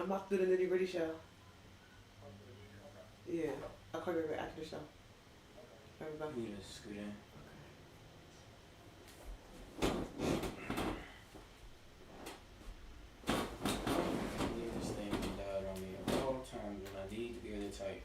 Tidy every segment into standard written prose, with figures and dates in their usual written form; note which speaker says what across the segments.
Speaker 1: I'm about to do the Nitty Gritty show. Yeah. I'll call you right back after the show. Everybody.
Speaker 2: You just scoot in. Leave this thing loud on me at all times when I need to get it tight.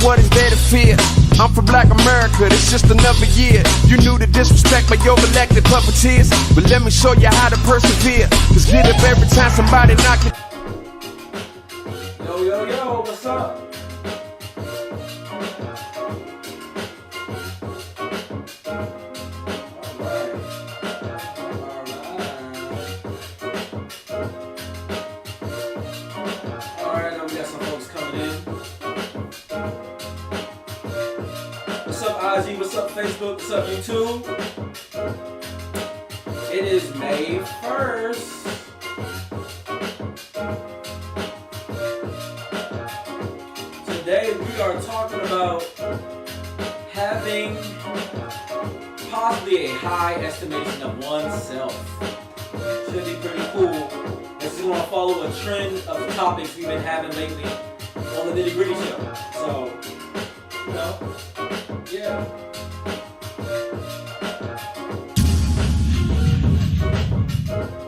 Speaker 3: What is there to fear? I'm from Black America, it's just another year. You knew the disrespect by your elected puppeteers, but let me show you how to persevere. Cause get up every time somebody knock it.
Speaker 2: Yo, yo, yo, what's up? Alright, now we got some folks coming in. What's up, IG? What's up, Facebook? What's up, YouTube? It is May 1st. Today we are talking about having possibly a high estimation of oneself. Should be pretty cool. This is going to follow a trend of the topics we've been having lately on the Nitty Gritty Show. So, you know, yeah.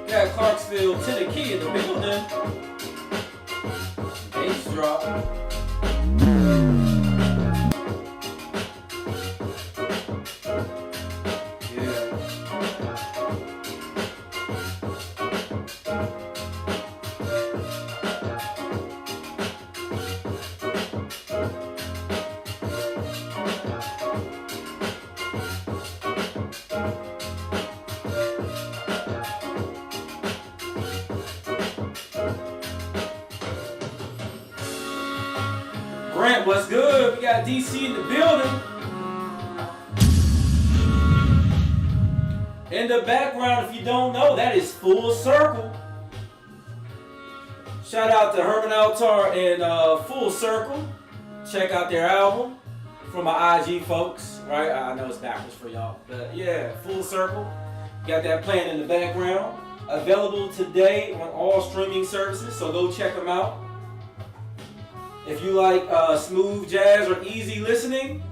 Speaker 2: Got Clarksville, Tennessee in the building. Bass drop. man, what's good? We got DC in the building. In the background, if you don't know, that is Full Circle. Shout out to Herman Altar and Full Circle. Check out their album for my IG folks, right? I know it's backwards for y'all, but yeah, Full Circle. Got that playing in the background. Available today on all streaming services, so go check them out. If you like smooth jazz or easy listening,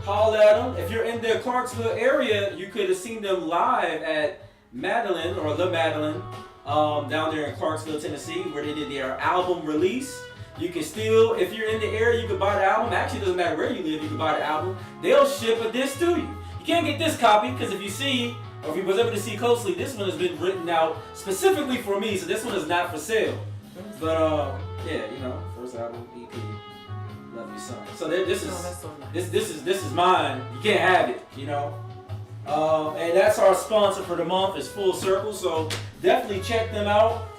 Speaker 2: holler at them. If you're in the Clarksville area, you could have seen them live at Madeline or The Madeline down there in Clarksville, Tennessee, where they did their album release. You can still, if you're in the area, you can buy the album. Actually, it doesn't matter where you live, you can buy the album. They'll ship a disc to you. You can't get this copy because if you see, or if you was able to see closely, this one has been written out specifically for me, so this one is not for sale. But yeah, you know, first album, EP, love you son. So this is mine. You can't have it, you know. And that's our sponsor for the month is Full Circle. So definitely check them out.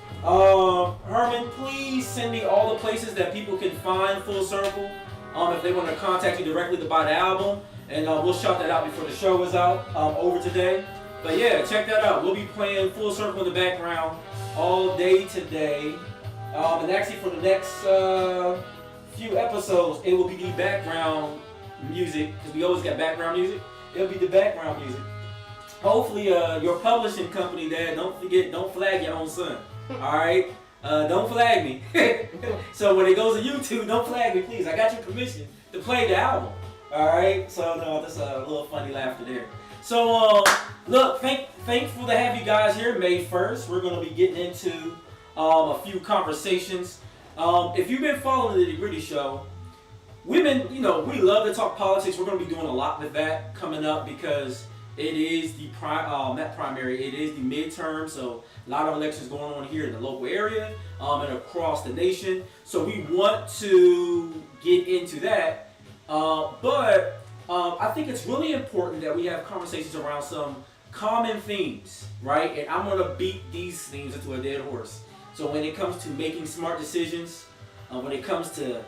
Speaker 2: Herman, please send me all the places that people can find Full Circle. If they want to contact you directly to buy the album, and we'll shout that out before the show is out over today. But yeah, check that out. We'll be playing Full Circle in the background all day today. And actually for the next few episodes, it will be the background music, because we always got background music. It'll be the background music. Hopefully your publishing company there, don't flag your own son. Alright? Don't flag me. So when it goes to YouTube, don't flag me, please. I got your permission to play the album. Alright? So no, that's a little funny laughter there. So look, thankful to have you guys here. May 1st, we're going to be getting into a few conversations. If you've been following the Nitty Gritty Show, we've been, we love to talk politics. We're going to be doing a lot with that coming up because it is the not primary, it is the midterm. So a lot of elections going on here in the local area and across the nation. So we want to get into that. But I think it's really important that we have conversations around some common themes, right? And I'm going to beat these themes into a dead horse. So when it comes to making smart decisions, when it comes to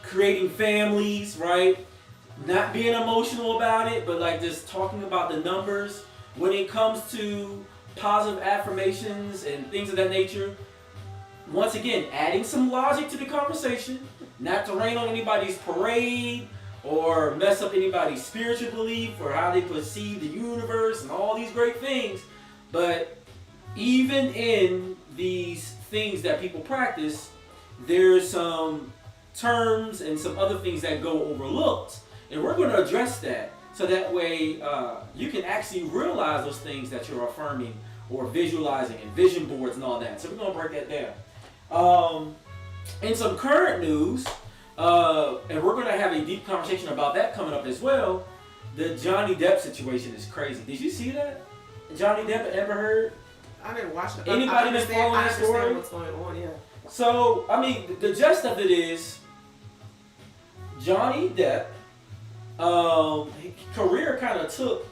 Speaker 2: creating families, right? Not being emotional about it, but like just talking about the numbers. When it comes to positive affirmations and things of that nature, once again, adding some logic to the conversation, not to rain on anybody's parade or mess up anybody's spiritual belief or how they perceive the universe and all these great things. But even in these things that people practice, there's some terms and some other things that go overlooked. And we're going to address that so that way you can actually realize those things that you're affirming or visualizing and vision boards and all that. So we're going to break that down. In some current news, and we're going to have a deep conversation about that coming up as well, the Johnny Depp situation is crazy. Did you see that? Johnny Depp and Amber Heard?
Speaker 1: I didn't watch it.
Speaker 2: Anybody been following that story?
Speaker 1: I understand what's going on, yeah.
Speaker 2: So, I mean, the gist of it is Johnny Depp, his career kind of took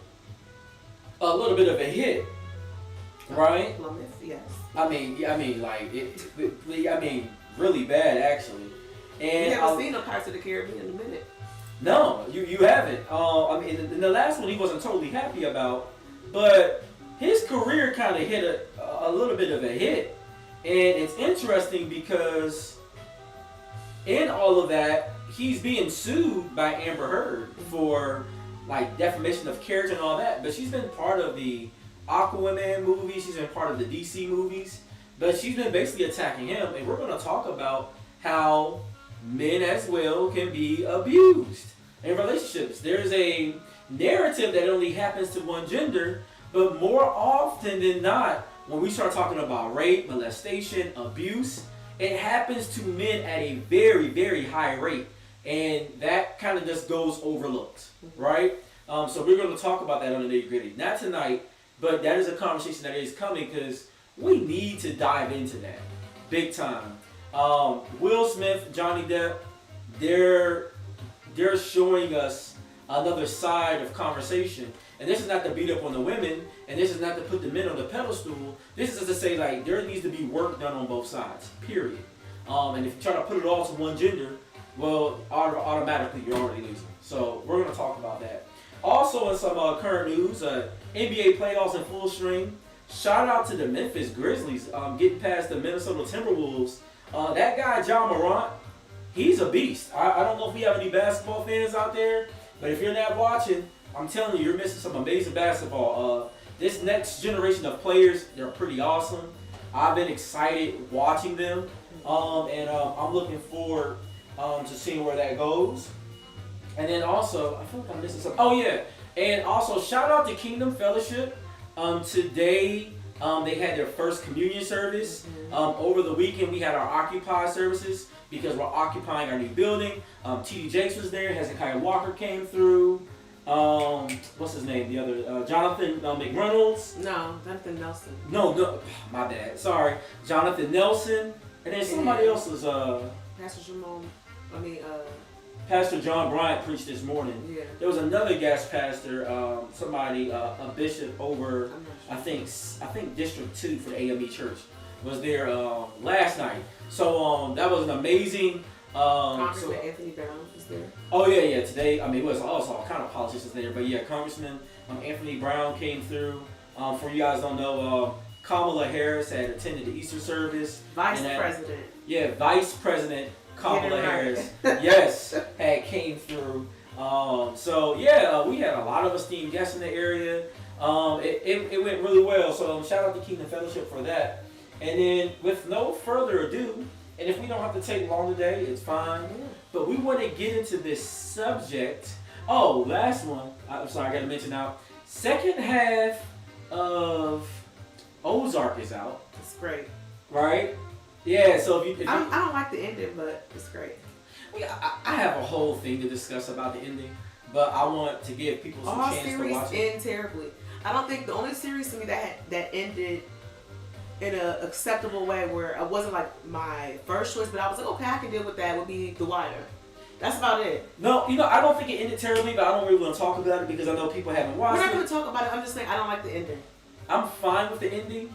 Speaker 2: a little bit of a hit, right?
Speaker 1: Yes.
Speaker 2: I mean, really bad actually. And
Speaker 1: you haven't seen the Pirates of the Caribbean in a minute.
Speaker 2: No, you haven't. I mean, in the last one he wasn't totally happy about, but his career kind of hit a little bit of a hit. And it's interesting because in all of that, he's being sued by Amber Heard for like defamation of character and all that. But she's been part of the Aquaman movie. She's been part of the DC movies. But she's been basically attacking him. And we're going to talk about how men as well can be abused in relationships. There's a narrative that only happens to one gender. But more often than not, when we start talking about rape, molestation, abuse, it happens to men at a very, very high rate. And that kind of just goes overlooked, right? So we're going to talk about that on the Nitty Gritty. Not tonight, but that is a conversation that is coming because we need to dive into that big time. Will Smith, Johnny Depp, they're showing us another side of conversation. And this is not to beat up on the women, and this is not to put the men on the pedestal. This is just to say, like, there needs to be work done on both sides, period. And if you try to put it all to one gender, well, automatically you're already losing. So we're going to talk about that. Also, in some current news, NBA playoffs in full swing. Shout out to the Memphis Grizzlies getting past the Minnesota Timberwolves. That guy, John Morant, he's a beast. I don't know if we have any basketball fans out there, but if you're not watching, I'm telling you, you're missing some amazing basketball. This next generation of players, they're pretty awesome. I've been excited watching them, and I'm looking forward to seeing where that goes. And then also, I feel like I'm missing something. Oh yeah, and also shout out to Kingdom Fellowship. Today, they had their first communion service. Over the weekend, we had our Occupy services because we're occupying our new building. T.D. Jakes was there. Hezekiah Walker came through. What's his name? The other Jonathan McReynolds.
Speaker 1: No, Jonathan Nelson.
Speaker 2: No, my bad. Sorry, Jonathan Nelson. And then somebody else was
Speaker 1: Pastor
Speaker 2: Pastor John Bryant preached this morning.
Speaker 1: Yeah.
Speaker 2: There was another guest pastor, somebody, a bishop over, I think District 2 for the AME Church was there last night. So that was an amazing.
Speaker 1: Congressman Anthony Brown was there.
Speaker 2: Oh yeah. Today, I mean, it was also all kind of politicians there, but yeah, Congressman Anthony Brown came through. For you guys don't know, Kamala Harris had attended the Easter service.
Speaker 1: Vice President.
Speaker 2: Yeah, Vice President Kamala Harris, yes, came through. So yeah, we had a lot of esteemed guests in the area. It went really well. So shout out to Kingdom Fellowship for that. And then with no further ado, and if we don't have to take long today, it's fine. But we want to get into this subject. Oh, last one. I'm sorry, I got to mention now. Second half of Ozark is out.
Speaker 1: It's great.
Speaker 2: Right? Yeah, so if you
Speaker 1: I don't like the ending, but it's great.
Speaker 2: I have a whole thing to discuss about the ending, but I want to give people some chance to watch it. All
Speaker 1: series end terribly. I don't think the only series to me that ended in an acceptable way where it wasn't like my first choice, but I was like, okay, I can deal with that, would be The Wire. That's about it.
Speaker 2: No, I don't think it ended terribly, but I don't really want to talk about it because I know people haven't watched it.
Speaker 1: We're not going to talk about it. I'm just saying I don't like the ending.
Speaker 2: I'm fine with the ending,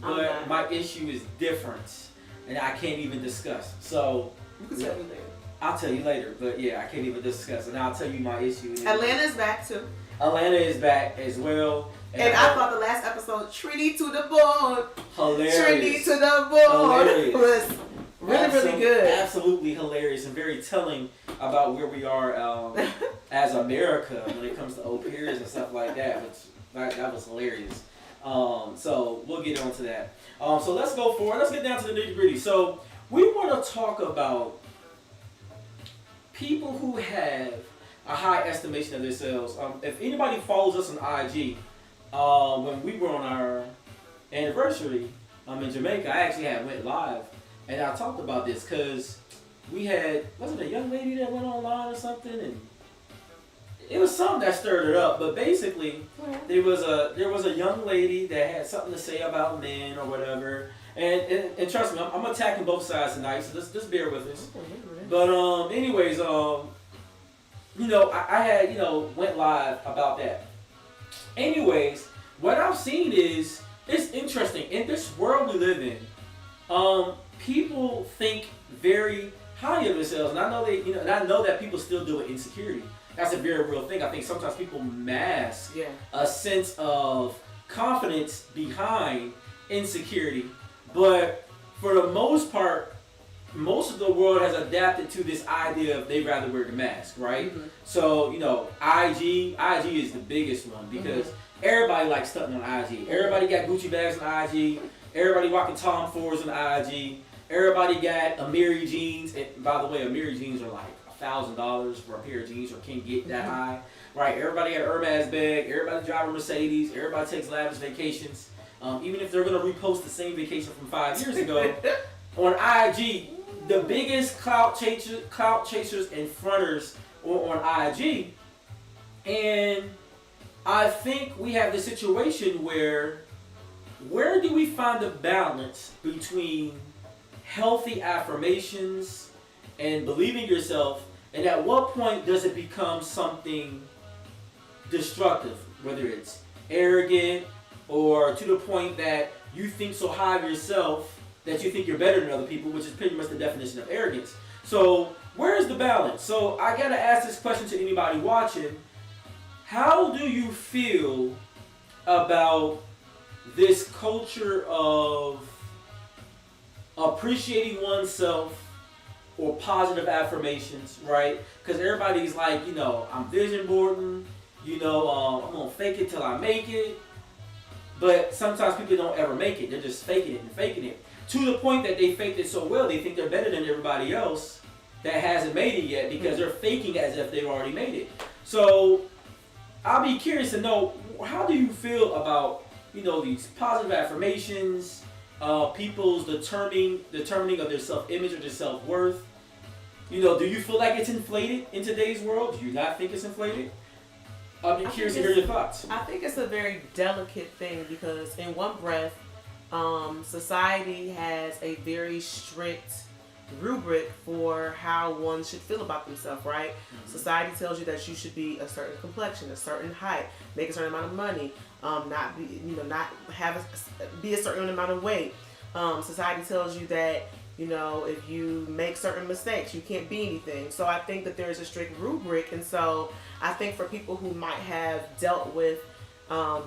Speaker 2: but my issue is different. And I can't even discuss. So
Speaker 1: you can tell me later.
Speaker 2: I'll tell you later. But yeah, I can't even discuss. And I'll tell you my issue.
Speaker 1: Atlanta's back too.
Speaker 2: Atlanta is back as well.
Speaker 1: And I thought the last episode, Trinity to the board.
Speaker 2: Hilarious.
Speaker 1: Trinity to the board was really good.
Speaker 2: Absolutely hilarious and very telling about where we are as America when it comes to au pairs and stuff like that. That was hilarious. So we'll get on to that. So let's go forward. Let's get down to the nitty gritty. So we want to talk about people who have a high estimation of themselves. If anybody follows us on IG, when we were on our anniversary in Jamaica, I actually went live and I talked about this because we had, wasn't it a young lady that went online or something, and it was something that stirred it up. But basically, there was a young lady that had something to say about men or whatever. And trust me, I'm attacking both sides tonight, so just bear with us. But anyways, I had went live about that. Anyways, what I've seen is it's interesting in this world we live in. People think very highly of themselves, and I know and I know that people still deal with insecurity. That's a very real thing. I think sometimes people mask a sense of confidence behind insecurity. But for the most part, most of the world has adapted to this idea of they'd rather wear the mask, right? Mm-hmm. So, IG is the biggest one because everybody likes stunting on IG. Everybody got Gucci bags on IG. Everybody rocking Tom Fords on IG. Everybody got Amiri jeans. And by the way, Amiri jeans are like $1,000 for a pair of jeans or can't get that high, right? Everybody got an Hermes bag. Everybody drive a Mercedes. Everybody takes lavish vacations. Even if they're going to repost the same vacation from 5 years ago, on IG, the biggest clout chasers and fronters on IG. And I think we have this situation where do we find the balance between healthy affirmations and believing yourself, and at what point does it become something destructive, whether it's arrogant or to the point that you think so high of yourself that you think you're better than other people, which is pretty much the definition of arrogance. So where's the balance? So I gotta ask this question to anybody watching. How do you feel about this culture of appreciating oneself or positive affirmations, right? Because everybody's like, I'm vision boarding, I'm gonna fake it till I make it. But sometimes people don't ever make it. They're just faking it. To the point that they faked it so well, they think they're better than everybody else that hasn't made it yet because they're faking as if they've already made it. So I'll be curious to know, how do you feel about, these positive affirmations, people's determining of their self-image or their self-worth? Do you feel like it's inflated in today's world? Do you not think it's inflated? I'll be curious to hear your thoughts.
Speaker 1: I think it's a very delicate thing because in one breath, society has a very strict rubric for how one should feel about themselves, right? Mm-hmm. Society tells you that you should be a certain complexion, a certain height, make a certain amount of money, be a certain amount of weight. Society tells you that if you make certain mistakes, you can't be anything. So I think that there's a strict rubric, and so I think for people who might have dealt with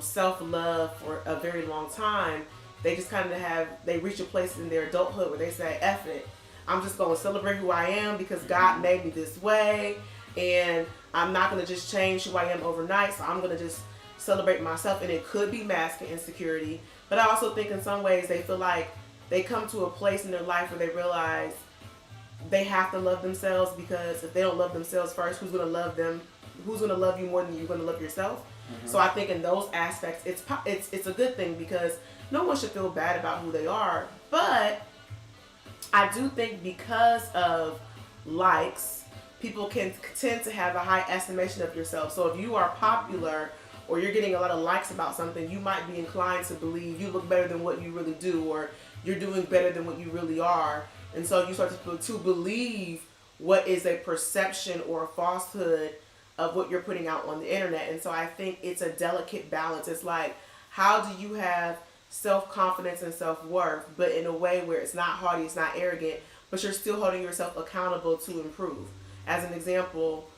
Speaker 1: self-love for a very long time, they just kind of they reach a place in their adulthood where they say, F it. I'm just going to celebrate who I am because God made me this way, and I'm not going to just change who I am overnight, so I'm going to just celebrate myself. And it could be masking insecurity, but I also think in some ways they feel like they come to a place in their life where they realize they have to love themselves, because if they don't love themselves first, who's going to love them? Who's going to love you more than you're going to love yourself? Mm-hmm. So I think in those aspects, it's a good thing because no one should feel bad about who they are. But I do think because of likes, people can tend to have a high estimation of yourself. So if you are popular or you're getting a lot of likes about something, you might be inclined to believe you look better than what you really do, or you're doing better than what you really are. And so you start to believe what is a perception or a falsehood of what you're putting out on the internet. And so I think it's a delicate balance. It's like, how do you have self-confidence and self-worth, but in a way where it's not haughty, it's not arrogant, but you're still holding yourself accountable to improve. As an example,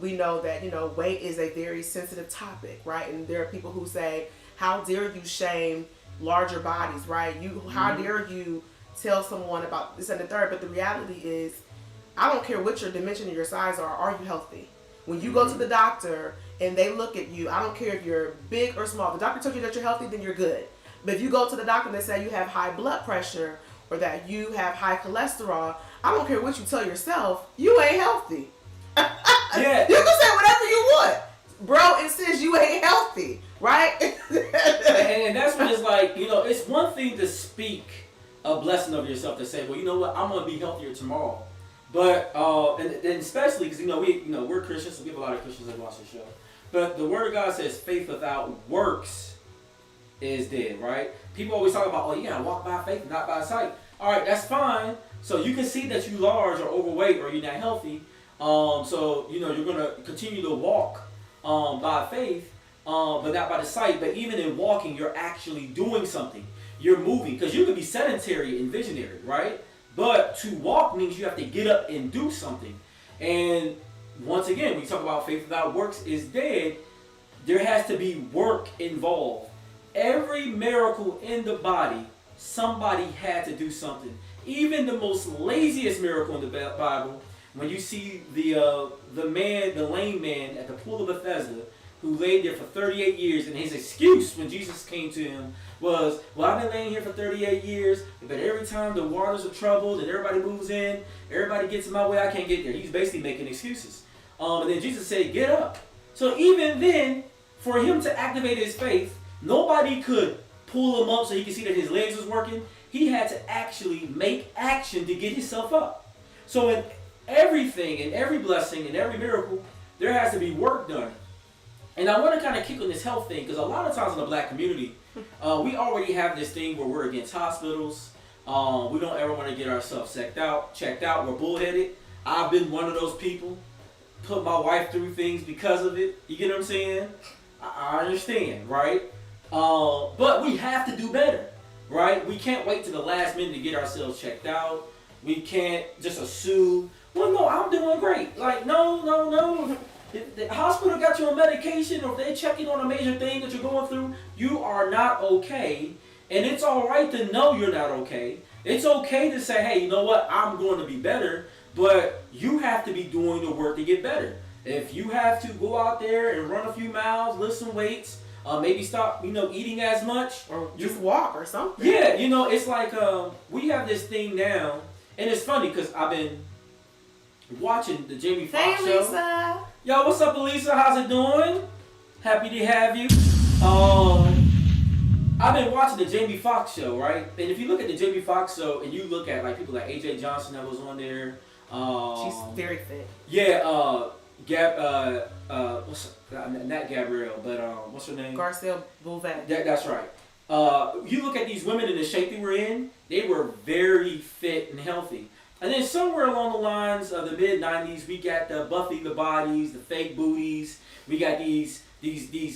Speaker 1: we know that, weight is a very sensitive topic, right? And there are people who say, how dare you shame larger bodies, right? How dare you tell someone about this and the third? But the reality is, I don't care what your dimension or your size are you healthy? When you go to the doctor and they look at you, I don't care if you're big or small. The doctor told you that you're healthy, then you're good. But if you go to the doctor and they say you have high blood pressure or that you have high cholesterol, I don't care what you tell yourself, you ain't healthy.
Speaker 2: Yeah.
Speaker 1: You can say whatever you want. Bro, it says you ain't healthy, right?
Speaker 2: and that's when it's like, it's one thing to speak a blessing of yourself, to say, well, you know what, I'm going to be healthier tomorrow. But, and especially because, we're Christians, so we have a lot of Christians that watch the show. But the Word of God says faith without works is dead, right? People always talk about, you gotta walk by faith, not by sight. All right, that's fine. So you can see that you're large or overweight or you're not healthy. So you're gonna continue to walk by faith, but not by the sight. But even in walking, you're actually doing something. You're moving, because you can be sedentary and visionary, right? But to walk means you have to get up and do something. And once again, when you talk about faith without works is dead, there has to be work involved. Every miracle in the body, somebody had to do something. Even the most laziest miracle in the Bible, when you see the lame man at the pool of Bethesda, who laid there for 38 years, and his excuse when Jesus came to him was, well, I've been laying here for 38 years, but every time the waters are troubled and everybody moves in, everybody gets in my way, I can't get there. He's basically making excuses. And then Jesus said, get up. So even then, for him to activate his faith, nobody could pull him up so he could see that his legs was working. He had to actually make action to get himself up. So in everything, in every blessing, in every miracle, there has to be work done. And I want to kind of kick on this health thing, because a lot of times in the black community, we already have this thing where we're against hospitals. We don't ever want to get ourselves checked out. We're bullheaded. I've been one of those people. Put my wife through things because of it. You get what I'm saying? I understand, right? But we have to do better, right? We can't wait to the last minute to get ourselves checked out. We can't just assume, well, no, I'm doing great. Like, no. If the hospital got you on medication, or if they're checking on a major thing that you're going through, you are not okay. And it's all right to know you're not okay. It's okay to say, hey, you know what, I'm going to be better, but you have to be doing the work to get better. If you have to go out there and run a few miles, lift some weights, maybe stop, eating as much.
Speaker 1: Or just walk or something.
Speaker 2: Yeah, it's like we have this thing now, and it's funny because I've been watching the Jamie Foxx show.
Speaker 1: Lisa.
Speaker 2: Yo, what's up, Elisa? How's it doing? Happy to have you. I've been watching the Jamie Foxx show, right? And if you look at the Jamie Foxx show and you look at like people like AJ Johnson that was on there.
Speaker 1: She's very fit.
Speaker 2: Yeah, not Gabrielle, but what's her name?
Speaker 1: Garcelle Bouvet.
Speaker 2: That's right. You look at these women in the shape they were in, they were very fit and healthy. And then somewhere along the lines of the mid-90s, we got the Buffy the Bodies, the fake booties. We got these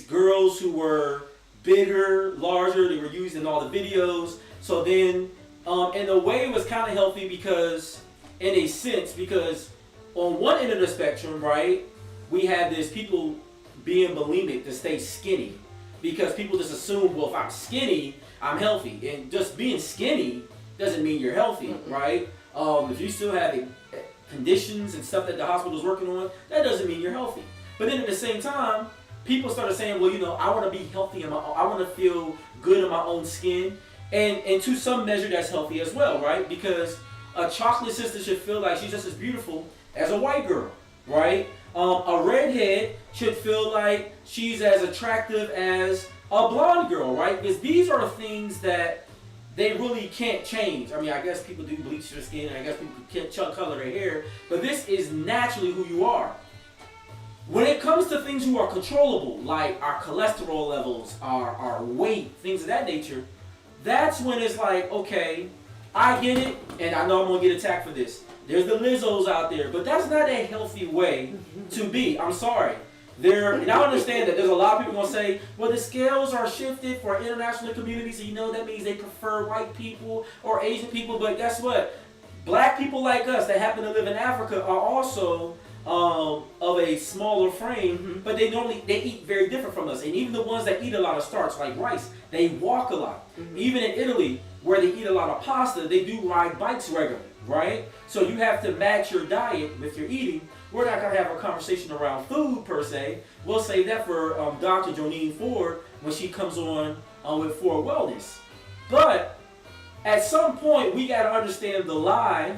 Speaker 2: girls who were bigger, larger. They were used in all the videos. So then, in a way, it was kind of healthy because on one end of the spectrum, right, we had this people being bulimic to stay skinny. Because people just assume, well, if I'm skinny, I'm healthy. And just being skinny doesn't mean you're healthy, right? If you still have conditions and stuff that the hospital is working on, that doesn't mean you're healthy. But then at the same time, people started saying, well, I want to be healthy, I want to feel good in my own skin. And to some measure, that's healthy as well, right? Because a chocolate sister should feel like she's just as beautiful as a white girl, right? A redhead should feel like she's as attractive as a blonde girl, right? Because these are things that they really can't change. I mean, I guess people do bleach their skin, and I guess people can't color their hair, but this is naturally who you are. When it comes to things who are controllable, like our cholesterol levels, our weight, things of that nature, that's when it's like, okay, I get it, and I know I'm going to get attacked for this. There's the Lizzos out there, but that's not a healthy way to be. I'm sorry. And I understand that there's a lot of people going to say, well, the scales are shifted for international communities, so that means they prefer white people or Asian people, but guess what? Black people like us that happen to live in Africa are also of a smaller frame, but they eat very different from us. And even the ones that eat a lot of starch, like rice, they walk a lot. Even in Italy, where they eat a lot of pasta, they do ride bikes regularly, right? So you have to match your diet with your eating. We're not going to have a conversation around food per se. We'll save that for Dr. Jonine Ford when she comes on with Ford Wellness. But at some point, we got to understand the lie,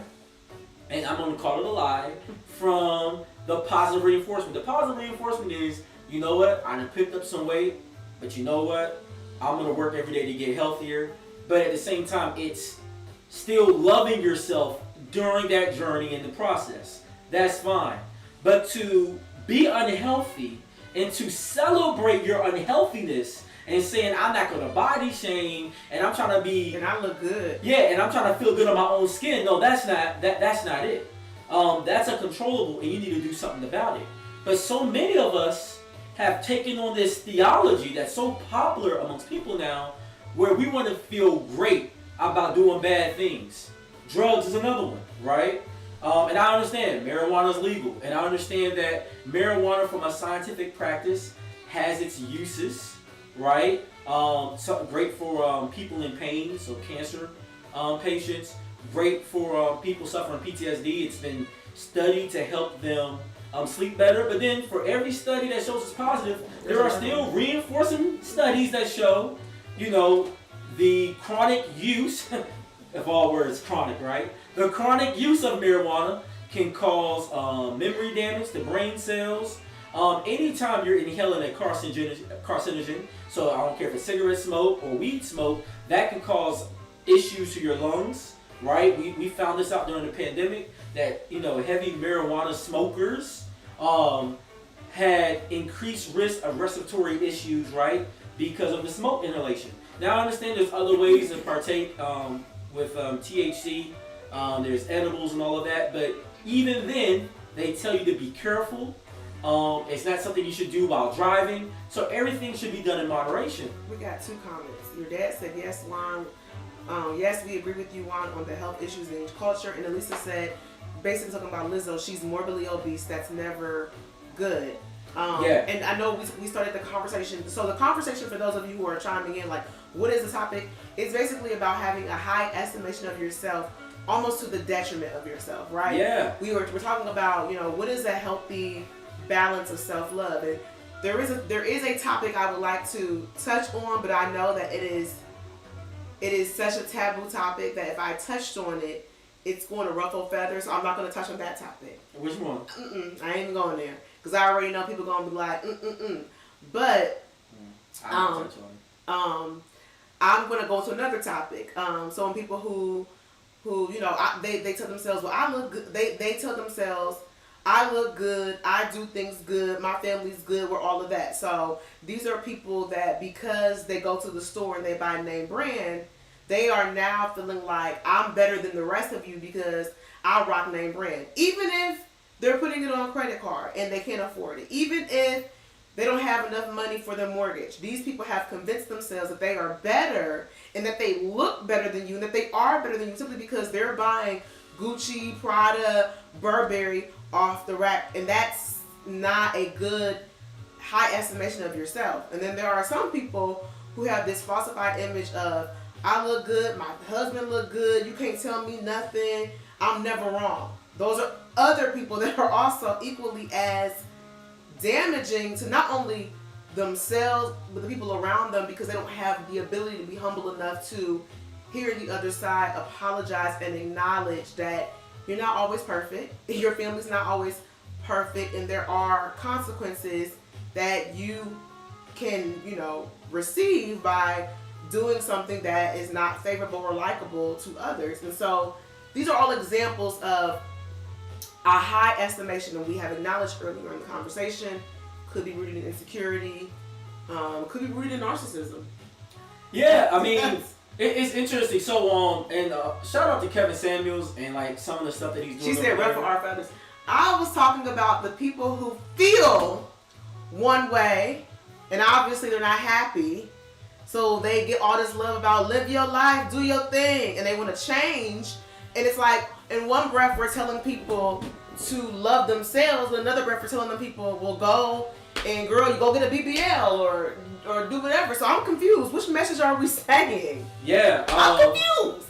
Speaker 2: and I'm going to call it a lie, from the positive reinforcement. The positive reinforcement is, you know what, I done picked up some weight, but you know what, I'm going to work every day to get healthier. But at the same time, it's still loving yourself during that journey in the process. That's fine. But to be unhealthy and to celebrate your unhealthiness and saying, I'm not going to body shame and I'm trying to be...
Speaker 1: And I look good.
Speaker 2: Yeah, and I'm trying to feel good on my own skin. No, that's not it. That's uncontrollable and you need to do something about it. But so many of us have taken on this theology that's so popular amongst people now where we want to feel great about doing bad things. Drugs is another one, right? And I understand marijuana is legal, and I understand that marijuana from a scientific practice has its uses, right? So great for people in pain, so cancer patients. Great for people suffering PTSD. It's been studied to help them sleep better. But then for every study that shows it's positive, there are still reinforcing studies that show, the chronic use, if all words chronic, right? The chronic use of marijuana can cause memory damage to brain cells. Anytime you're inhaling a carcinogen, so I don't care if it's cigarette smoke or weed smoke, that can cause issues to your lungs, right? We found this out during the pandemic that, heavy marijuana smokers had increased risk of respiratory issues, right? Because of the smoke inhalation. Now I understand there's other ways to partake with THC. There's edibles and all of that, but even then, they tell you to be careful It's not something you should do while driving. So everything should be done in moderation.
Speaker 1: We got 2 comments. Your dad said, yes, Juan. Yes, we agree with you, Juan, on the health issues in culture. And Elisa said, basically talking about Lizzo, she's morbidly obese. That's never good. And I know we started the conversation. So the conversation, for those of you who are chiming in, like, what is the topic? It's basically about having a high estimation of yourself, almost to the detriment of yourself, right?
Speaker 2: Yeah.
Speaker 1: We're talking about, what is a healthy balance of self-love? And there is a topic I would like to touch on, but I know that it is such a taboo topic that if I touched on it, it's going to ruffle feathers. So I'm not going to touch on that topic.
Speaker 2: Which one?
Speaker 1: I ain't even going there because I already know people going to be like, But I'm going to go to another topic. So when people who they tell themselves, well, I look good. They tell themselves, I look good, I do things good, my family's good, we're all of that. So these are people that because they go to the store and they buy name brand, they are now feeling like I'm better than the rest of you because I rock name brand. Even if they're putting it on a credit card and they can't afford it. Even if they don't have enough money for their mortgage. These people have convinced themselves that they are better and that they look better than you and that they are better than you simply because they're buying Gucci, Prada, Burberry off the rack. And that's not a good high estimation of yourself. And then there are some people who have this falsified image of, I look good, my husband look good, you can't tell me nothing, I'm never wrong. Those are other people that are also equally as damaging to not only themselves but the people around them because they don't have the ability to be humble enough to hear the other side, apologize, and acknowledge that you're not always perfect, your family's not always perfect, and there are consequences that you can, receive by doing something that is not favorable or likable to others. And so these are all examples of a high estimation, and we have acknowledged earlier in the conversation, could be rooted in insecurity, could be rooted in narcissism.
Speaker 2: Yeah, I mean, it's interesting. So, and shout out to Kevin Samuels and like some of the stuff that he's doing.
Speaker 1: She said, "Ruffle our feathers." I was talking about the people who feel one way, and obviously they're not happy, so they get all this love about live your life, do your thing, and they want to change. And it's like, in one breath, we're telling people to love themselves, but another breath, we're telling them people, well, go and girl, you go get a BBL or do whatever. So I'm confused. Which message are we saying?
Speaker 2: Yeah,
Speaker 1: I'm confused.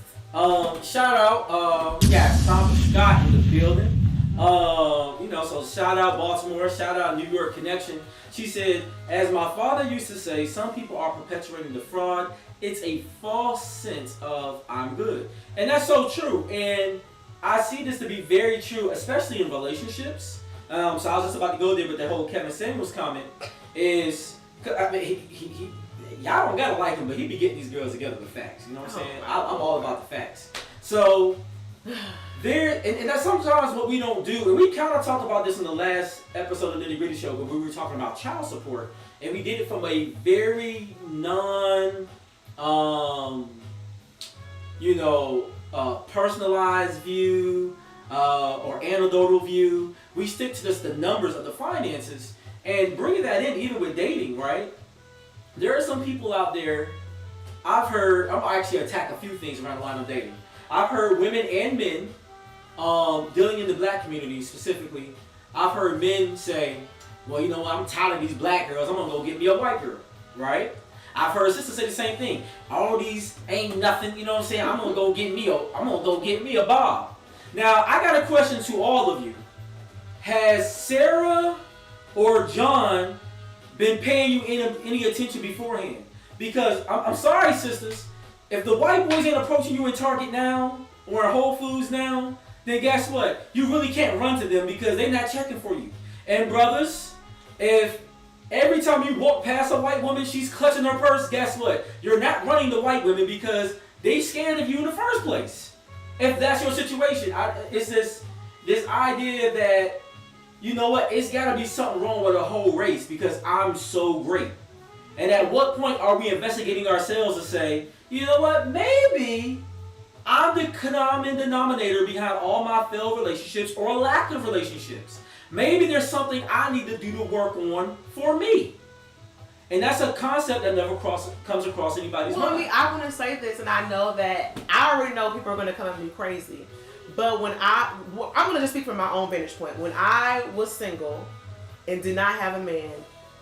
Speaker 2: Shout out, we got Tom Scott in the building. So shout out Baltimore, shout out New York connection. She said, as my father used to say, some people are perpetuating the fraud. It's a false sense of I'm good. And that's so true. And I see this to be very true, especially in relationships. So I was just about to go there with the whole Kevin Samuels comment is, I mean, he y'all don't gotta like him, but he be getting these girls together with facts. You know what I'm saying? I'm all about the facts. So there, and that's sometimes what we don't do. And we kind of talked about this in the last episode of the Nitty Gritty Show, where we were talking about child support, and we did it from a very personalized view or anecdotal view. We stick to just the numbers of the finances and bringing that in even with dating, right? There are some people out there, I've heard, I'm actually attack a few things around the line of dating. I've heard women and men, dealing in the black community specifically, I've heard men say, well, you know what, I'm tired of these black girls, I'm gonna go get me a white girl, right? I've heard sisters say the same thing. All these ain't nothing, you know what I'm saying? I'm gonna go get me a Bob. Now, I got a question to all of you. Has Sarah or John been paying you any attention beforehand? Because I'm sorry, sisters, if the white boys ain't approaching you in Target now or in Whole Foods now, then guess what? You really can't run to them because they're not checking for you. And brothers, if every time you walk past a white woman, she's clutching her purse, guess what? You're not running to white women because they scared of you in the first place. If that's your situation, it's this idea that, you know what, it's got to be something wrong with the whole race because I'm so great. And at what point are we investigating ourselves to say, you know what, maybe I'm the common denominator behind all my failed relationships or lack of relationships. Maybe there's something I need to do to work on for me. And that's a concept that never comes across anybody's mind.
Speaker 1: I want to say this, and I know that I already know people are going to come at me crazy. But I'm going to just speak from my own vantage point. When I was single and did not have a man,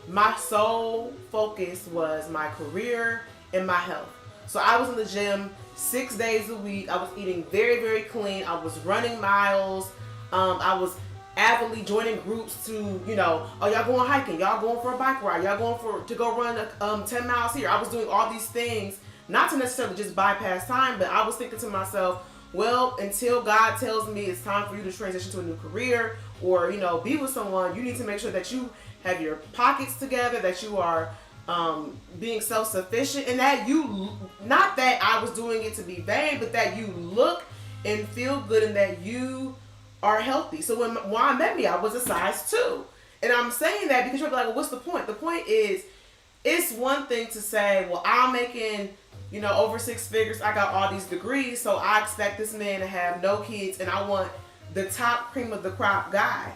Speaker 1: my sole focus was my career and my health. So I was in the gym 6 days a week. I was eating very, very clean. I was running miles. I was avidly joining groups to, y'all going hiking, y'all going for a bike ride, y'all going to go run 10 miles here. I was doing all these things, not to necessarily just bypass time, but I was thinking to myself, well, until God tells me it's time for you to transition to a new career or, be with someone, you need to make sure that you have your pockets together, that you are being self-sufficient, and that not that I was doing it to be vain, but that you look and feel good and that you are healthy. So when Juan met me, I was a size 2. And I'm saying that because you're like, well, what's the point? The point is, it's one thing to say, well, I'm making, over 6 figures. I got all these degrees, so I expect this man to have no kids, and I want the top cream of the crop guy.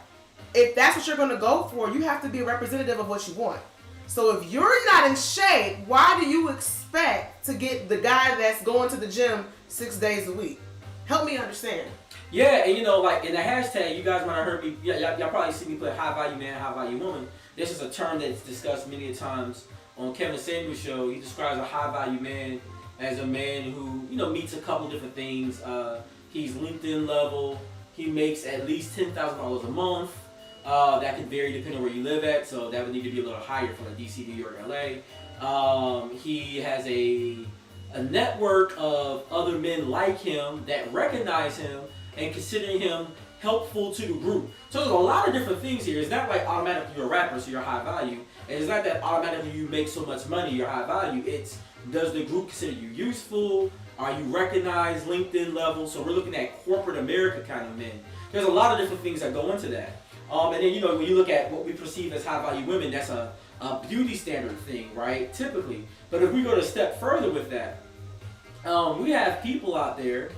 Speaker 1: If that's what you're going to go for, you have to be a representative of what you want. So if you're not in shape, why do you expect to get the guy that's going to the gym 6 days a week? Help me understand.
Speaker 2: Yeah, and like in the hashtag, you guys might have heard me, y'all probably see me put high value man, high value woman. This is a term that's discussed many times on Kevin Samuels' show. He describes a high value man as a man who, meets a couple different things. He's LinkedIn level. He makes at least $10,000 a month. That can vary depending on where you live at, so that would need to be a little higher for DC, New York, LA. He has a network of other men like him that recognize him and considering him helpful to the group. So there's a lot of different things here. It's not like automatically you're a rapper, so you're high value. And it's not that automatically you make so much money, you're high value. It's, does the group consider you useful? Are you recognized LinkedIn level? So we're looking at corporate America kind of men. There's a lot of different things that go into that. And then, when you look at what we perceive as high value women, that's a beauty standard thing, right? Typically. But if we go a step further with that, we have people out there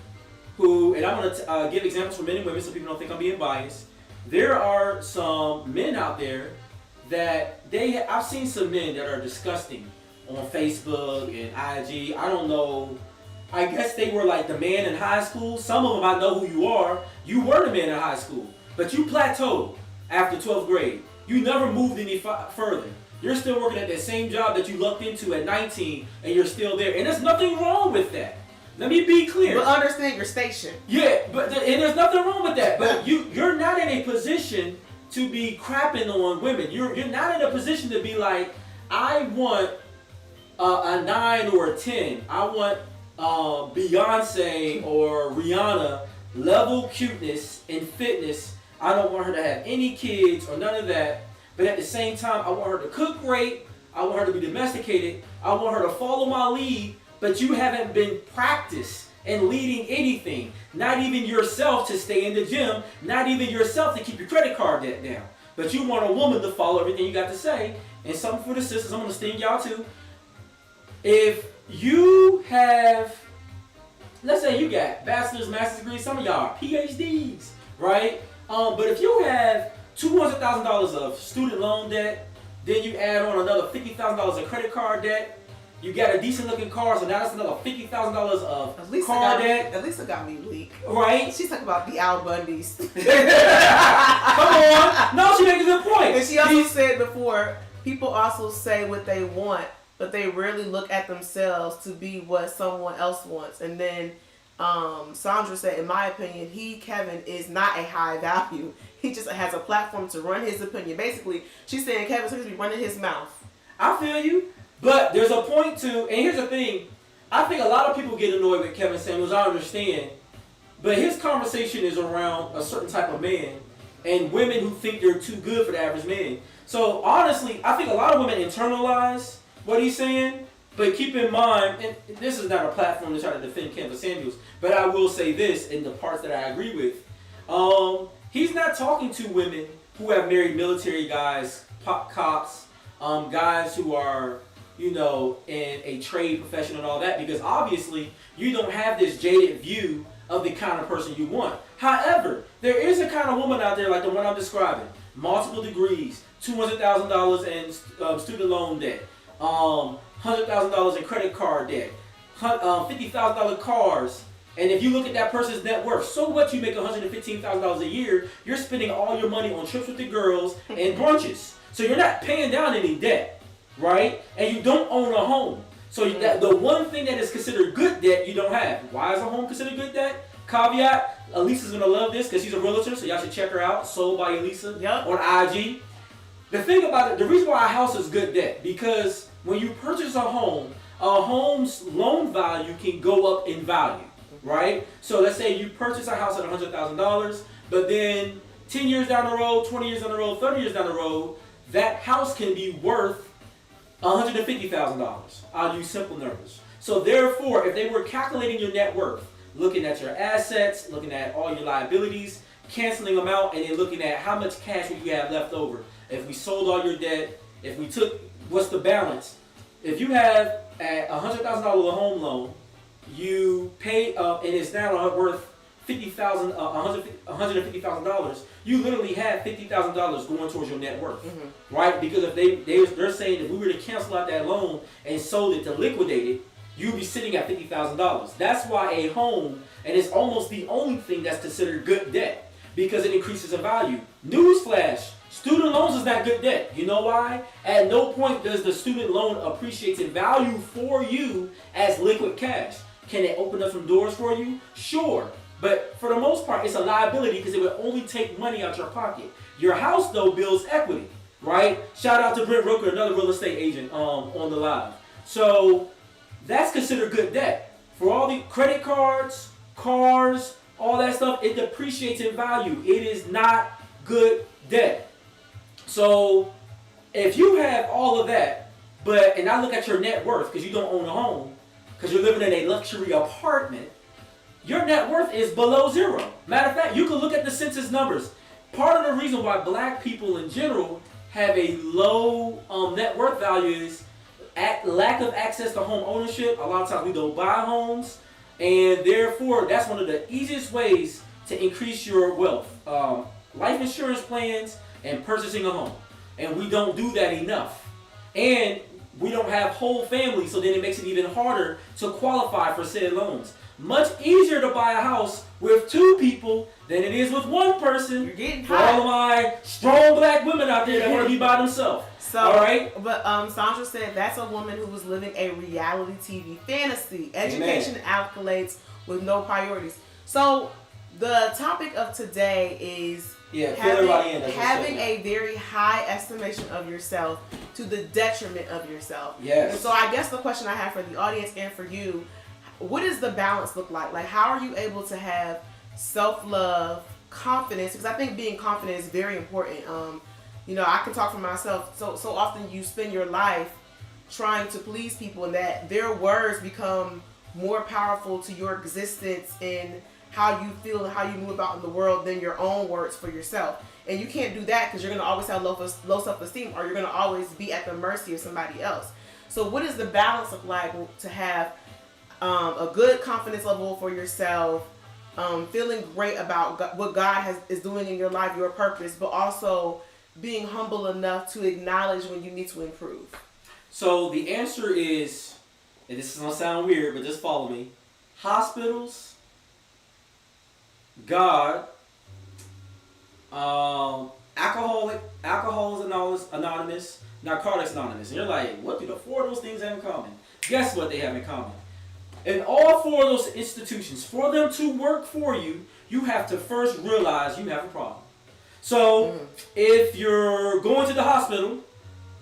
Speaker 2: who, and I'm going to give examples for men and women so people don't think I'm being biased. There are some men out there that I've seen some men that are disgusting on Facebook and IG. I don't know. I guess they were like the man in high school. Some of them I know who you are. You were the man in high school, but you plateaued after 12th grade. You never moved any further. You're still working at that same job that you lucked into at 19, and you're still there. And there's nothing wrong with that. Let me be clear.
Speaker 1: But understand your station.
Speaker 2: Yeah, and there's nothing wrong with that. But you're not in a position to be crapping on women. You're not in a position to be like, I want a 9 or a 10. I want Beyonce or Rihanna level cuteness and fitness. I don't want her to have any kids or none of that. But at the same time, I want her to cook great. I want her to be domesticated. I want her to follow my lead. But you haven't been practiced in leading anything. Not even yourself to stay in the gym. Not even yourself to keep your credit card debt down. But you want a woman to follow everything you got to say. And something for the sisters, I'm going to sting y'all too. If you have, let's say you got bachelor's, master's degrees, some of y'all are PhDs, right? But if you have $200,000 of student loan debt, then you add on another $50,000 of credit card debt, you got a decent looking car, so now that's another $50,000 of car debt.
Speaker 1: At least it got me weak.
Speaker 2: Right?
Speaker 1: She's talking about the Al Bundys.
Speaker 2: Come on. No, she made a good point.
Speaker 1: And she also said before, people also say what they want, but they rarely look at themselves to be what someone else wants. And then Sandra said, in my opinion, Kevin, is not a high value. He just has a platform to run his opinion. Basically, she's saying Kevin seems to be running his mouth.
Speaker 2: I feel you. But there's a point to, and here's the thing, I think a lot of people get annoyed with Kevin Samuels, I understand, but his conversation is around a certain type of man and women who think they're too good for the average man. So honestly, I think a lot of women internalize what he's saying, but keep in mind, and this is not a platform to try to defend Kevin Samuels, but I will say this in the parts that I agree with. He's not talking to women who have married military guys, cops, guys who are, in a trade profession and all that, because obviously you don't have this jaded view of the kind of person you want. However, there is a kind of woman out there like the one I'm describing. Multiple degrees, $200,000 in student loan debt, $100,000 in credit card debt, $50,000 cars. And if you look at that person's net worth, so what, you make $115,000 a year, you're spending all your money on trips with the girls and brunches. So you're not paying down any debt, right? And you don't own a home. So the one thing that is considered good debt, you don't have. Why is a home considered good debt? Caveat, Elisa's going to love this because she's a realtor, so y'all should check her out, Sold by Elisa on IG. The thing about it, the reason why a house is good debt, because when you purchase a home's loan value can go up in value, right? So let's say you purchase a house at $100,000, but then 10 years down the road, 20 years down the road, 30 years down the road, that house can be worth $150,000. I'll use simple numbers. So therefore, if they were calculating your net worth, looking at your assets, looking at all your liabilities, canceling them out, and then looking at how much cash would you have left over. If we sold all your debt, if we took, what's the balance? If you have a $100,000 home loan, you pay and it's now worth $150,000. You literally have $50,000 going towards your net worth, right? Because if they're saying if we were to cancel out that loan and sold it to liquidate it, you'd be sitting at $50,000. That's why a home, and it's almost the only thing that's considered good debt because it increases in value. Newsflash. Student loans is not good debt. You know why? At no point does the student loan appreciate in value for you as liquid cash. Can it open up some doors for you? Sure. But for the most part, it's a liability because it would only take money out your pocket. Your house, though, builds equity, right? Shout out to Brent Rooker, another real estate agent on the live. So that's considered good debt. For all the credit cards, cars, all that stuff, it depreciates in value. It is not good debt. So if you have all of that, and I look at your net worth because you don't own a home, because you're living in a luxury apartment, your net worth is below zero. Matter of fact, you can look at the census numbers. Part of the reason why black people in general have a low net worth value is lack of access to home ownership. A lot of times we don't buy homes, and therefore that's one of the easiest ways to increase your wealth. Life insurance plans and purchasing a home. And we don't do that enough. And we don't have whole families, so then it makes it even harder to qualify for said loans. Much easier to buy a house with two people than it is with one person.
Speaker 1: You're getting
Speaker 2: for all of my strong black women out there that want to be by themselves.
Speaker 1: So,
Speaker 2: all right?
Speaker 1: But Sandra said that's a woman who was living a reality TV fantasy. Education accolades with no priorities. So the topic of today is having a very high estimation of yourself to the detriment of yourself.
Speaker 2: Yes.
Speaker 1: And so I guess the question I have for the audience and for you, what does the balance look like? Like, how are you able to have self-love, confidence? Because I think being confident is very important. You know, I can talk for myself. So often you spend your life trying to please people, and that their words become more powerful to your existence and how you feel and how you move about in the world than your own words for yourself. And you can't do that because you're going to always have low self-esteem, or you're going to always be at the mercy of somebody else. So what does the balance look like to have a good confidence level for yourself, feeling great about what God is doing in your life, your purpose, but also being humble enough to acknowledge when you need to improve?
Speaker 2: So the answer is, and this is going to sound weird, but just follow me. Hospitals, God, Alcoholics Anonymous, Narcotics Anonymous. And you're like, what do the four of those things have in common? Guess what they have in common? In all four of those institutions, for them to work for you, you have to first realize you have a problem. So if you're going to the hospital,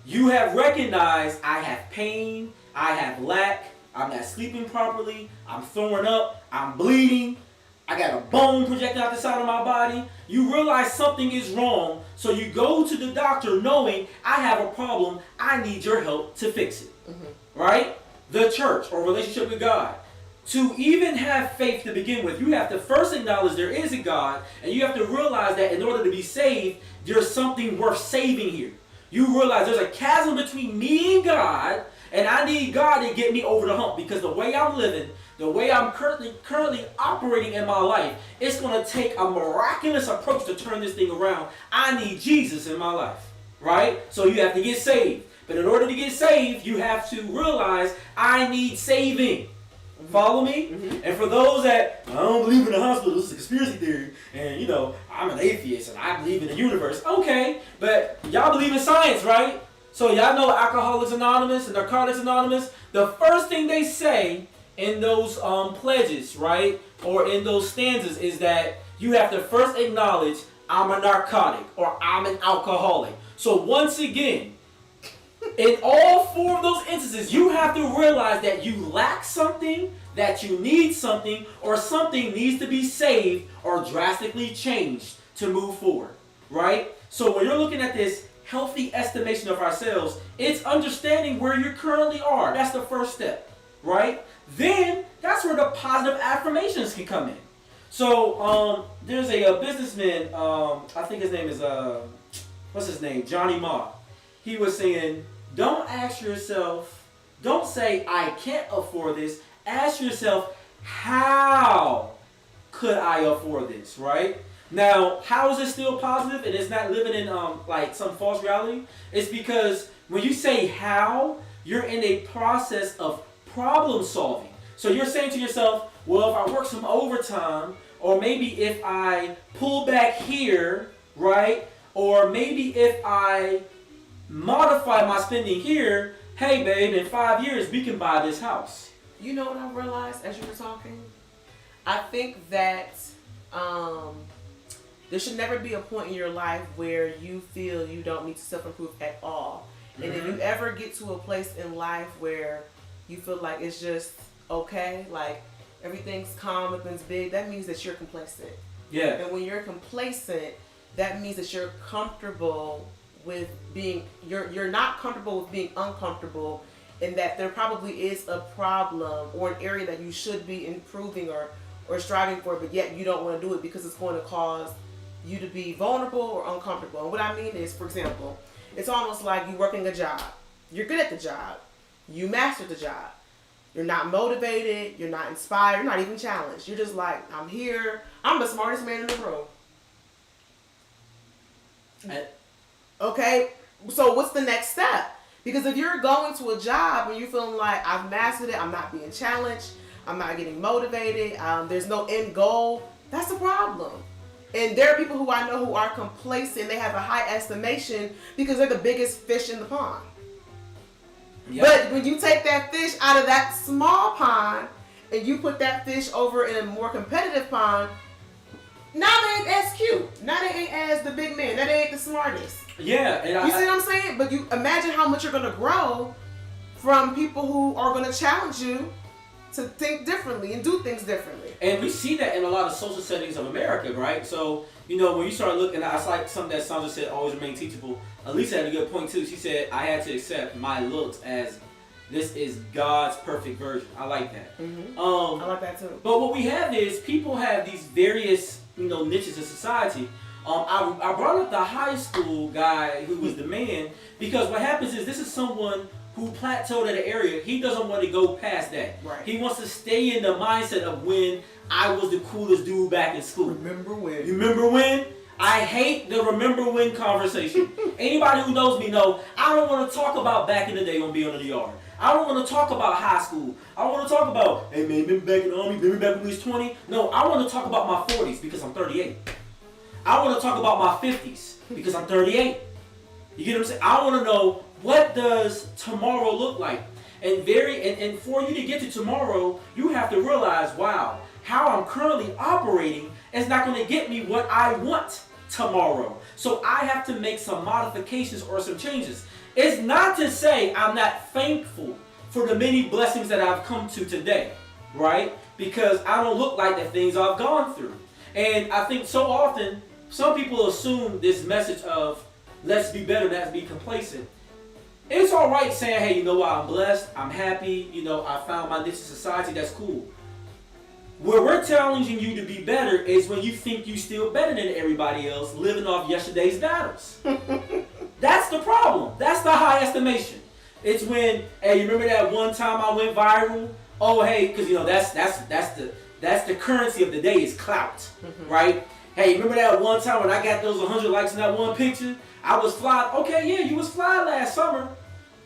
Speaker 2: you have recognized I have pain, I have lack, I'm not sleeping properly, I'm throwing up, I'm bleeding, I got a bone projected out the side of my body. You realize something is wrong, so you go to the doctor knowing I have a problem, I need your help to fix it. Right? The church or relationship with God. To even have faith to begin with, you have to first acknowledge there is a God, and you have to realize that in order to be saved, there's something worth saving here. You realize there's a chasm between me and God, and I need God to get me over the hump, because the way I'm living, the way I'm currently operating in my life, it's going to take a miraculous approach to turn this thing around. I need Jesus in my life, right? So you have to get saved. But in order to get saved, you have to realize I need saving. Follow me? Mm-hmm. And for those that, I don't believe in the hospital, this is a conspiracy theory, and I'm an atheist and I believe in the universe. Okay, but y'all believe in science, right? So y'all know Alcoholics Anonymous and Narcotics Anonymous. The first thing they say in those pledges, right, or in those stanzas is that you have to first acknowledge I'm a narcotic or I'm an alcoholic. So once again, in all four of those instances, you have to realize that you lack something, that you need something, or something needs to be saved or drastically changed to move forward, right? So when you're looking at this healthy estimation of ourselves, it's understanding where you currently are. That's the first step, right? Then that's where the positive affirmations can come in. So there's a businessman, I think his name is, what's his name? Johnny Ma. He was saying, don't ask yourself, don't say, I can't afford this. Ask yourself, how could I afford this, right? Now, how is it still positive and it's not living in like some false reality? It's because when you say how, you're in a process of problem solving. So you're saying to yourself, well, if I work some overtime, or maybe if I pull back here, right? Or maybe if I modify my spending here, hey babe, in 5 years we can buy this house.
Speaker 1: You know what I realized as you were talking? I think that there should never be a point in your life where you feel you don't need to self-improve at all. Mm-hmm. And if you ever get to a place in life where you feel like it's just okay, like everything's calm, nothing's big, that means that you're complacent.
Speaker 2: Yeah.
Speaker 1: And when you're complacent, that means that you're comfortable with being, you're not comfortable with being uncomfortable, and that there probably is a problem or an area that you should be improving or striving for, but yet you don't want to do it because it's going to cause you to be vulnerable or uncomfortable. And what I mean is, for example, it's almost like you're working a job. You're good at the job. You mastered the job. You're not motivated. You're not inspired. You're not even challenged. You're just like, I'm here. I'm the smartest man in the room. Okay, so what's the next step? Because if you're going to a job and you're feeling like I've mastered it, I'm not being challenged, I'm not getting motivated, there's no end goal, that's a problem. And there are people who I know who are complacent, they have a high estimation because they're the biggest fish in the pond. Yep. But when you take that fish out of that small pond and you put that fish over in a more competitive pond, now they ain't as cute. Now they ain't as the big man. Now they ain't the smartest.
Speaker 2: Yeah. And
Speaker 1: you see what I'm saying? But you imagine how much you're going to grow from people who are going to challenge you to think differently and do things differently.
Speaker 2: And we see that in a lot of social settings of America, right? So, when you start looking, it's like something that Sandra said, always remain teachable. Elisa had a good point too. She said, I had to accept my looks as this is God's perfect version. I like that.
Speaker 1: Mm-hmm. I like that too.
Speaker 2: But what we have is people have these various, niches in society. I brought up the high school guy who was the man because what happens is this is someone who plateaued at an area. He doesn't want to go past that.
Speaker 1: Right.
Speaker 2: He wants to stay in the mindset of when I was the coolest dude back in school.
Speaker 1: Remember when?
Speaker 2: You remember when? I hate the remember when conversation. Anybody who knows me know I don't want to talk about back in the day on Beyond the Yard. I don't want to talk about high school. I want to talk about, hey man, remember back in the army, remember back when we was 20? No, I want to talk about my 40s because I'm 38. I want to talk about my 50s because I'm 38. You get what I'm saying? I want to know, what does tomorrow look like? And for you to get to tomorrow, you have to realize, wow, how I'm currently operating is not going to get me what I want tomorrow. So I have to make some modifications or some changes. It's not to say I'm not thankful for the many blessings that I've come to today, right? Because I don't look like the things I've gone through. And I think so often, some people assume this message of let's be better, let's be complacent. It's all right saying, hey, you know what, I'm blessed, I'm happy, I found my niche in society, that's cool. Where we're challenging you to be better is when you think you're still better than everybody else, living off yesterday's battles. That's the problem. That's the high estimation. It's when, hey, you remember that one time I went viral? oh hey, because that's the currency of the day is clout, right? Hey, remember that one time when I got those 100 likes in that one picture? I was fly. Okay, yeah, you was fly last summer,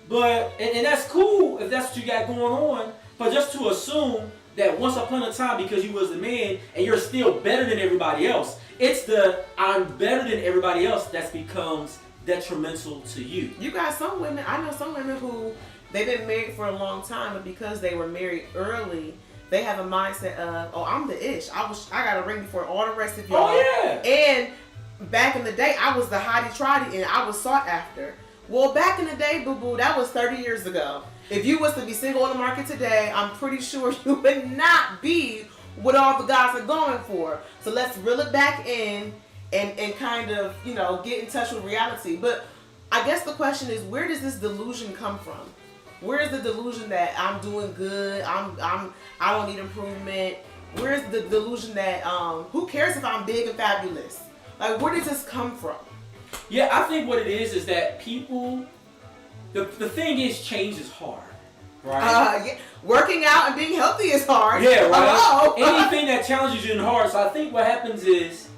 Speaker 2: but and that's cool if that's what you got going on. But just to assume that once upon a time, because you was the man and you're still better than everybody else, it's the I'm better than everybody else that becomes detrimental to you.
Speaker 1: You got some women. I know some women who they've been married for a long time, and because they were married early, they have a mindset of, oh, I'm the ish. I got a ring before all the rest of y'all.
Speaker 2: Oh yeah.
Speaker 1: And back in the day, I was the hottie trotty, and I was sought after. Well, back in the day, boo boo, that was 30 years ago. If you was to be single on the market today, I'm pretty sure you would not be what all the guys are going for. So let's reel it back in and kind of, get in touch with reality. But I guess the question is, where does this delusion come from? Where is the delusion that I'm doing good? I don't need improvement. Where is the delusion that who cares if I'm big and fabulous? Like, where does this come from?
Speaker 2: Yeah, I think what it is that people. The thing is, change is hard, right?
Speaker 1: Yeah. Working out and being healthy is hard.
Speaker 2: Yeah, right.
Speaker 1: Hello.
Speaker 2: Anything that challenges you in hard. So I think what happens is,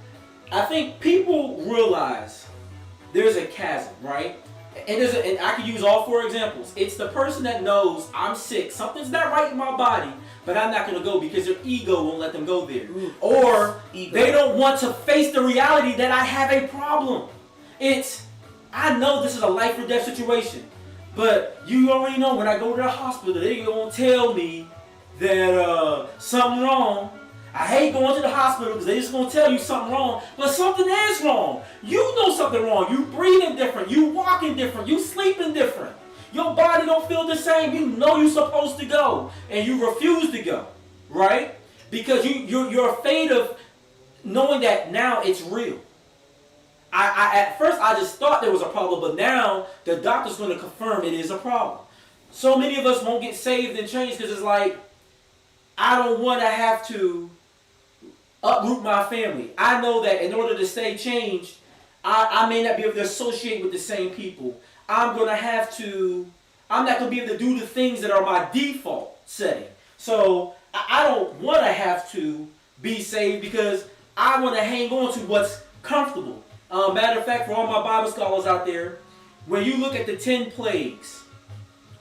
Speaker 2: I think people realize there's a chasm, right? And I could use all 4 examples. It's the person that knows I'm sick, something's not right in my body, but I'm not going to go because their ego won't let them go there. Or they don't want to face the reality that I have a problem. I know this is a life or death situation, but you already know when I go to the hospital, they're going to tell me that something wrong. I hate going to the hospital because they're just going to tell you something wrong, but something is wrong. You know something wrong. You breathing different. You walking different. You sleeping different. Your body don't feel the same. You know you're supposed to go, and you refuse to go, right? Because you're afraid of knowing that now it's real. I at first I just thought there was a problem, but now the doctor's going to confirm it is a problem. So many of us won't get saved and changed because it's like, I don't want to have to uproot my family. I know that in order to stay changed, I may not be able to associate with the same people. I'm not going to be able to do the things that are my default setting. So I don't want to have to be saved because I want to hang on to what's comfortable. Matter of fact, for all my Bible scholars out there, when you look at the 10 plagues,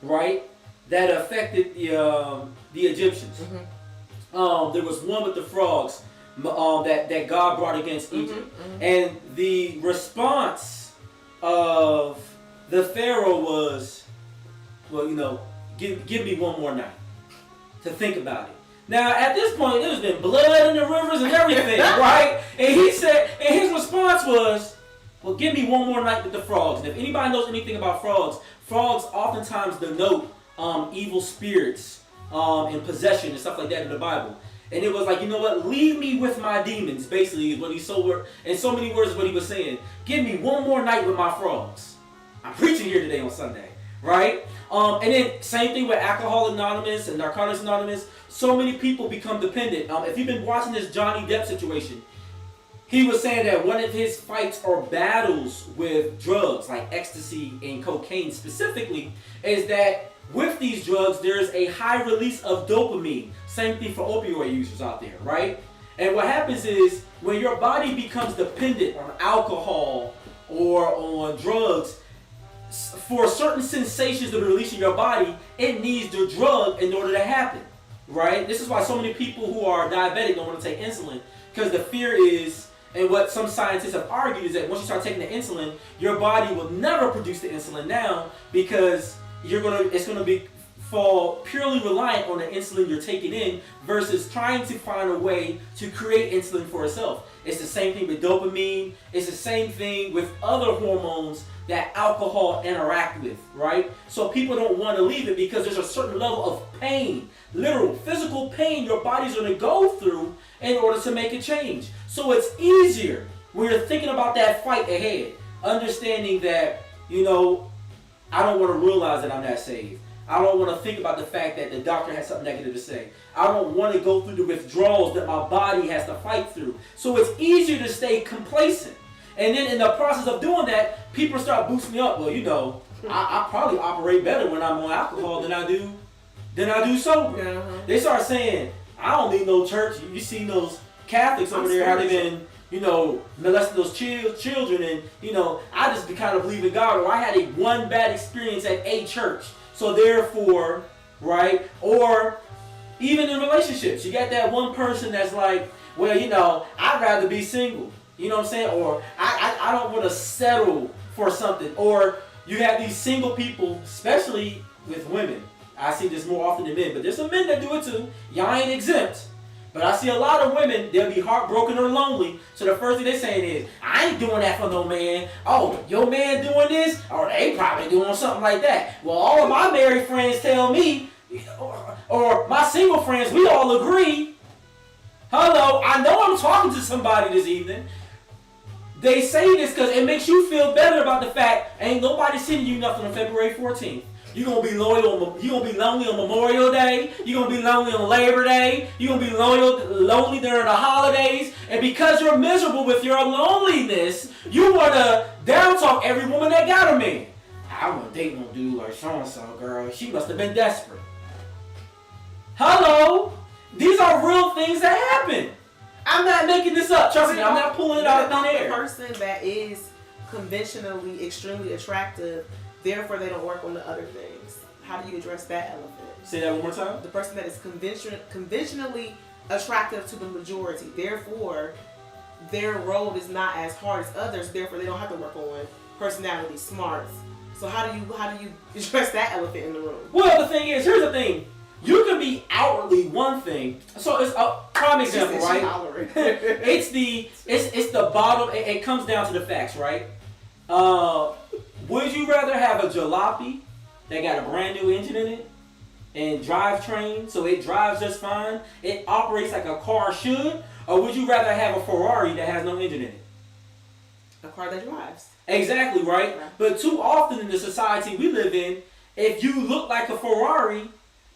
Speaker 2: right, that affected the Egyptians, there was one with the frogs that God brought against Egypt. And the response of the Pharaoh was, well, give me one more night to think about it. Now, at this point, there's been blood in the rivers and everything, right? And he said, and his response was, well, give me one more night with the frogs. And if anybody knows anything about frogs oftentimes denote evil spirits and possession and stuff like that in the Bible. And it was like, you know what? Leave me with my demons, basically, is what in so many words is what he was saying. Give me one more night with my frogs. I'm preaching here today on Sunday, right? And then same thing with Alcohol Anonymous and Narcotics Anonymous. So many people become dependent. If you've been watching this Johnny Depp situation, he was saying that one of his fights or battles with drugs, like ecstasy and cocaine specifically, is that with these drugs, there's a high release of dopamine. Same thing for opioid users out there, right? And what happens is, when your body becomes dependent on alcohol or on drugs, for certain sensations to be released in your body, it needs the drug in order to happen, right? This is why so many people who are diabetic don't want to take insulin, because the fear is, and what some scientists have argued, is that once you start taking the insulin, your body will never produce the insulin now, because it's going to fall purely reliant on the insulin you're taking in versus trying to find a way to create insulin for itself. It's the same thing with dopamine. It's the same thing with other hormones that alcohol interact with, right? So people don't want to leave it because there's a certain level of pain, literal physical pain your body's going to go through in order to make a change. So it's easier when you're thinking about that fight ahead, understanding that, I don't want to realize that I'm not saved. I don't want to think about the fact that the doctor has something negative to say. I don't want to go through the withdrawals that my body has to fight through. So it's easier to stay complacent. And then in the process of doing that, people start boosting me up. Well, I probably operate better when I'm on alcohol than I do than I do sober.
Speaker 1: Uh-huh.
Speaker 2: They start saying, I don't need no church. You see those Catholics over there, how they've been, molesting those children, and, I just kind of believe in God, or I had one bad experience at a church. So therefore, right? Or even in relationships, you got that one person that's like, well, I'd rather be single. You know what I'm saying? Or I don't want to settle for something. Or you have these single people, especially with women. I see this more often than men, but there's some men that do it too. Y'all ain't exempt. But I see a lot of women, they'll be heartbroken or lonely. So the first thing they're saying is, I ain't doing that for no man. Oh, your man doing this? Or they probably doing something like that. Well, all of my married friends tell me, or my single friends, we all agree. Hello, I know I'm talking to somebody this evening. They say this because it makes you feel better about the fact ain't nobody sending you nothing on February 14th. You're going to be lonely on Memorial Day. You're going to be lonely on Labor Day. You're going to be lonely during the holidays. And because you're miserable with your loneliness, you want to down talk every woman that got a man. I want to date no dude like so-and-so, girl. She must have been desperate. Hello? These are real things that happen. I'm not making this up. Trust me, I'm not pulling it out of thin air.
Speaker 1: The person that is conventionally extremely attractive, therefore they don't work on the other things. How do you address that elephant?
Speaker 2: Say that one more time.
Speaker 1: The person that is conventionally attractive to the majority, therefore their road is not as hard as others, therefore they don't have to work on personality, smarts. So how do you address that elephant in the room?
Speaker 2: Well, the thing is, here's the thing. You can be outwardly one thing. So it's a prime example, right? it's the bottom. It comes down to the facts, right? Would you rather have a jalopy that got a brand new engine in it and drivetrain, so it drives just fine, it operates like a car should, or would you rather have a Ferrari that has no engine in it?
Speaker 1: A car that drives.
Speaker 2: Exactly, right? But too often in the society we live in, if you look like a Ferrari,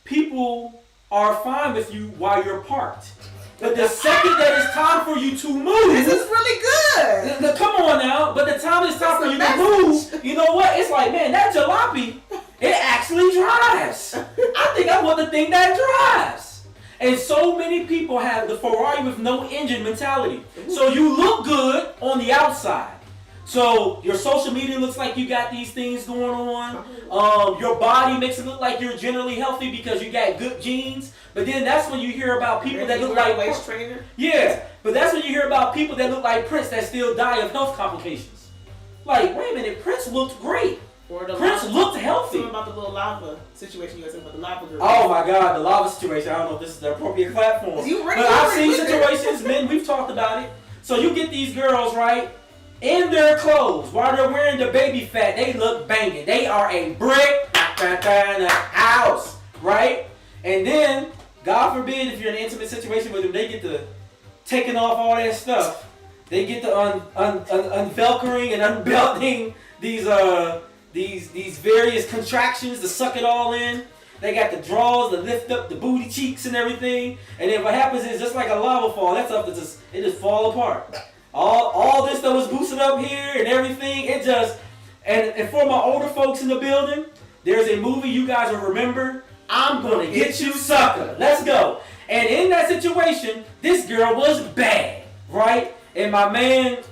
Speaker 2: people are fine with you while you're parked. But the second that it's time for you to move...
Speaker 1: This is really good!
Speaker 2: Come on now. But the time it's time for you to move, you know what? It's like, man, that jalopy, it actually drives. I think I want the thing that drives. And so many people have the Ferrari with no engine mentality. So you look good on the outside. So your social media looks like you got these things going on. Your body makes it look like you're generally healthy because you got good genes. But then that's when you hear about people that look like
Speaker 1: waist trainer.
Speaker 2: Yeah, but that's when you hear about people that look like Prince that still die of health complications. Like, wait a minute, Prince looked great. Prince looked healthy.
Speaker 1: Something about the little lava situation you guys about the lava girl.
Speaker 2: Oh my God, the lava situation. I don't know if this is the appropriate platform. But I've seen situations, men, we've talked about it. So you get these girls, right, in their clothes, while they're wearing the baby fat, they look banging. They are a brick in the house, right? And then, God forbid, if you're in an intimate situation with them, they get to taking off all that stuff. They get to unvelcring and unbelting these various contractions to suck it all in. They got the draws to lift up the booty cheeks and everything. And then what happens is just like a lava fall, that stuff it just fall apart. All this that was boosted up here and everything, it just, and for my older folks in the building, there's a movie you guys will remember, I'm Gonna Get You Sucker. Let's go. And in that situation, this girl was bad, right? And my man,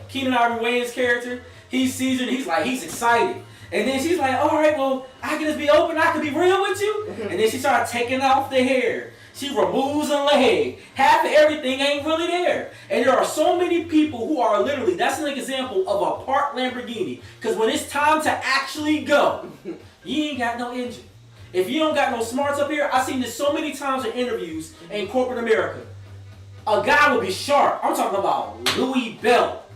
Speaker 2: Keenan Ivory Wayans' character, he sees her and he's excited. And then she's like, all right, well, I can just be open, I can be real with you. And then she started taking off the hair. She removes a leg. Half of everything ain't really there. And there are so many people who are literally, that's an example of a parked Lamborghini. Because when it's time to actually go, you ain't got no engine. If you don't got no smarts up here, I've seen this so many times in interviews in corporate America. A guy will be sharp. I'm talking about Louis belt,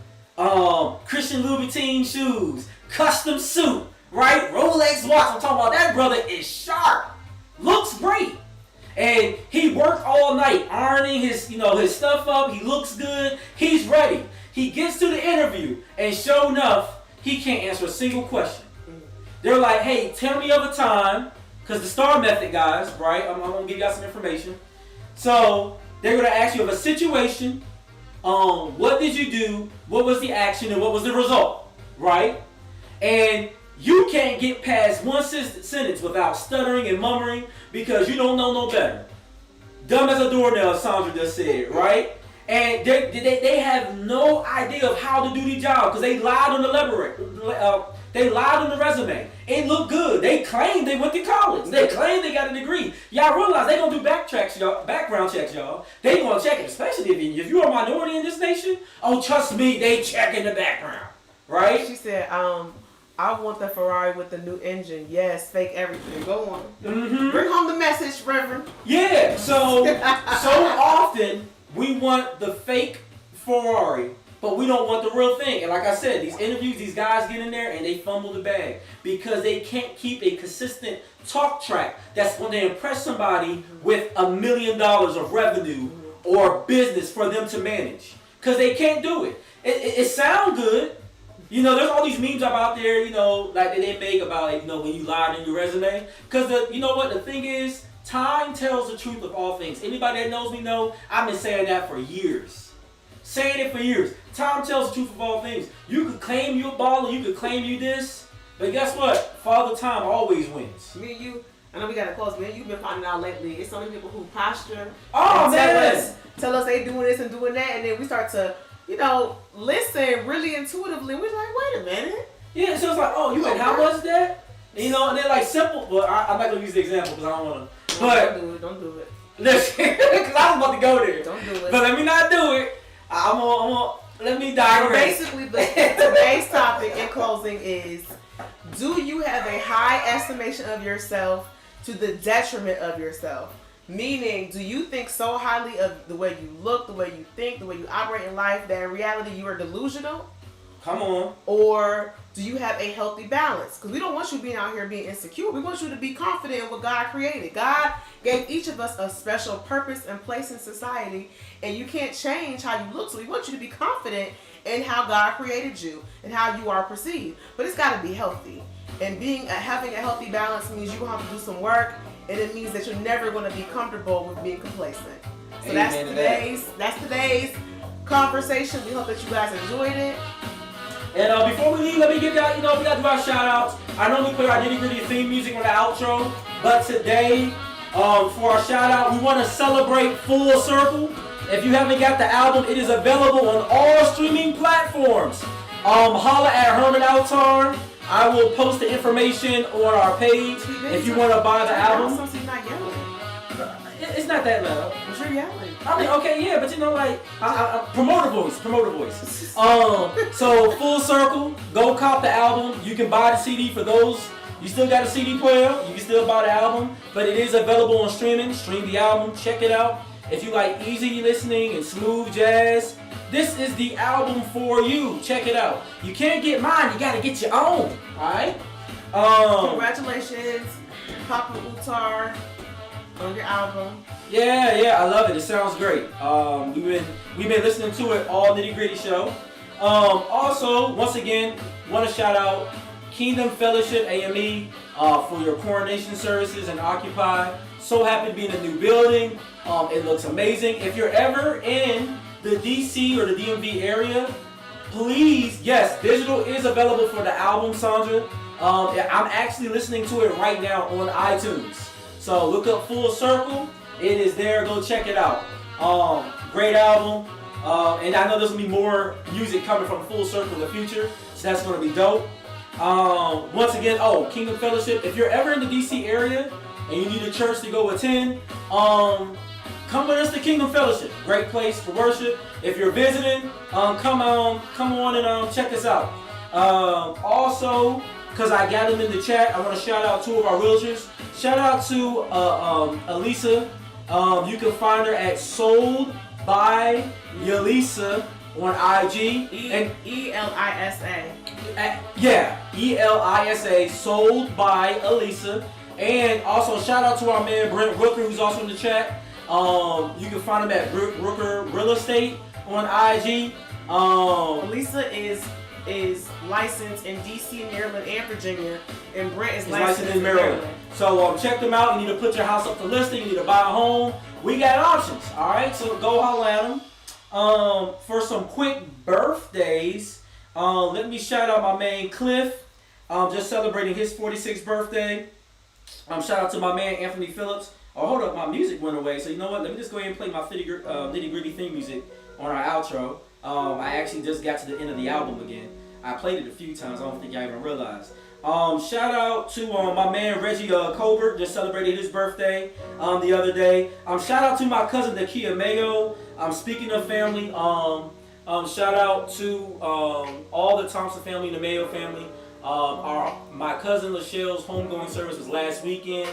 Speaker 2: Christian Louboutin shoes, custom suit, right? Rolex watch. I'm talking about that brother is sharp. Looks great. And he worked all night ironing his stuff up. He looks good. He's ready. He gets to the interview, and sure enough, he can't answer a single question. They're like, hey, tell me of a time, because the STAR method, guys, right? I'm going to give y'all some information. So they're going to ask you of a situation, what did you do, what was the action, and what was the result, right? And You can't get past one sentence without stuttering and murmuring because you don't know no better. Dumb as a doornail, Sandra just said, right? And they have no idea of how to do the job because they lied on the they lied on the resume. It looked good. They claimed they went to college. They claimed they got a degree. Y'all realize they gonna do background checks, y'all. They gonna check it, especially if you're a minority in this nation. Oh, trust me, they check in the background, right?
Speaker 1: She said, I want the Ferrari with the new engine. Yes, fake everything. Go on.
Speaker 2: Mm-hmm.
Speaker 1: Bring home the message, Reverend.
Speaker 2: Yeah. So often we want the fake Ferrari, but we don't want the real thing. And like I said, these interviews, these guys get in there and they fumble the bag because they can't keep a consistent talk track that's going to impress somebody with $1 million of revenue or business for them to manage. Because they can't do it. It sounds good. You know, there's all these memes out there, you know, like that they make about, you know, when you lied in your resume. Because, you know what, the thing is, time tells the truth of all things. Anybody that knows me know, I've been saying that for years. Saying it for years. Time tells the truth of all things. You could claim you a baller, you could claim you this, but guess what? Father Time always wins.
Speaker 1: Me and you, I know we got to close, man. You've been finding out lately. It's so many people who posture.
Speaker 2: Oh, man.
Speaker 1: Tell us they doing this and doing that, and then we start to, you know, listen really intuitively. We're like, wait a minute.
Speaker 2: Yeah, so it's like, oh, you mean how much that? You know, and they're like simple, but I'm not going to use the example because I don't want to. But
Speaker 1: Don't do it.
Speaker 2: Listen, because I was about to go there.
Speaker 1: Don't do it.
Speaker 2: But let me not do it. Let me digress.
Speaker 1: Basically, today's topic in closing is, do you have a high estimation of yourself to the detriment of yourself? Meaning, do you think so highly of the way you look, the way you think, the way you operate in life, that in reality you are delusional?
Speaker 2: Come on.
Speaker 1: Or do you have a healthy balance? Because we don't want you being out here being insecure. We want you to be confident in what God created. God gave each of us a special purpose and place in society, and you can't change how you look. So we want you to be confident in how God created you and how you are perceived. But it's got to be healthy. And having a healthy balance means you're going to have to do some work, and it means that you're never going to be comfortable with being complacent. So that's today's conversation. We hope that you guys enjoyed it.
Speaker 2: And before we leave, let me give y'all, we got to do our shout outs. I know we play our Nitty Gritty theme music on the outro, but today, for our shout out, we want to celebrate Full Circle. If you haven't got the album, it is available on all streaming platforms. Holla at Herman Altar. I will post the information on our page if you want to buy the album. It's not that loud.
Speaker 1: You're yelling.
Speaker 2: I mean, okay, yeah, but promoter voice. So Full Circle, go cop the album. You can buy the CD for those. You still got a CD player. You can still buy the album, but it is available on streaming. Stream the album, check it out. If you like easy listening and smooth jazz, this is the album for you. Check it out. You can't get mine. You gotta get your own. All right.
Speaker 1: Congratulations, Papa Utar, on your album.
Speaker 2: Yeah, I love it. It sounds great. We've been listening to it all Nitty Gritty Show. Also, once again, want to shout out Kingdom Fellowship AME for your coronation services and Occupy. So happy to be in a new building. It looks amazing. If you're ever in the DC or the DMV area, please, yes, digital is available for the album, Sandra. I'm actually listening to it right now on iTunes. So look up Full Circle. It is there. Go check it out. Great album. And I know there's going to be more music coming from Full Circle in the future. So that's going to be dope. Once again, Kingdom Fellowship. If you're ever in the DC area and you need a church to go attend, come with us to Kingdom Fellowship. Great place for worship. If you're visiting, come on and check us out. Also, because I got them in the chat, I want to shout out two of our realtors. Shout out to Elisa. You can find her at Sold by Yelisa on IG.
Speaker 1: E-L-I-S-A.
Speaker 2: E-L-I-S-A. Sold by Elisa. And also shout out to our man Brent Rooker, who's also in the chat. You can find him at Rooker Real Estate on IG.
Speaker 1: Elisa is licensed in DC, Maryland, and Virginia, and Brent is licensed in Maryland.
Speaker 2: So check them out. You need to put your house up for listing. You need to buy a home. We got options. All right, so go holler at them. For some quick birthdays, let me shout out my man Cliff. just celebrating his 46th birthday. Shout out to my man Anthony Phillips. Oh, hold up, my music went away. So you know what? Let me just go ahead and play my Nitty Gritty theme music on our outro. I actually just got to the end of the album again. I played it a few times. I don't think y'all even realized. Shout out to my man Reggie Colbert, just celebrated his birthday the other day. Shout out to my cousin Nakia Mayo. Speaking of family, shout out to all the Thompson family and the Mayo family. My cousin Lachelle's homegoing service was last weekend.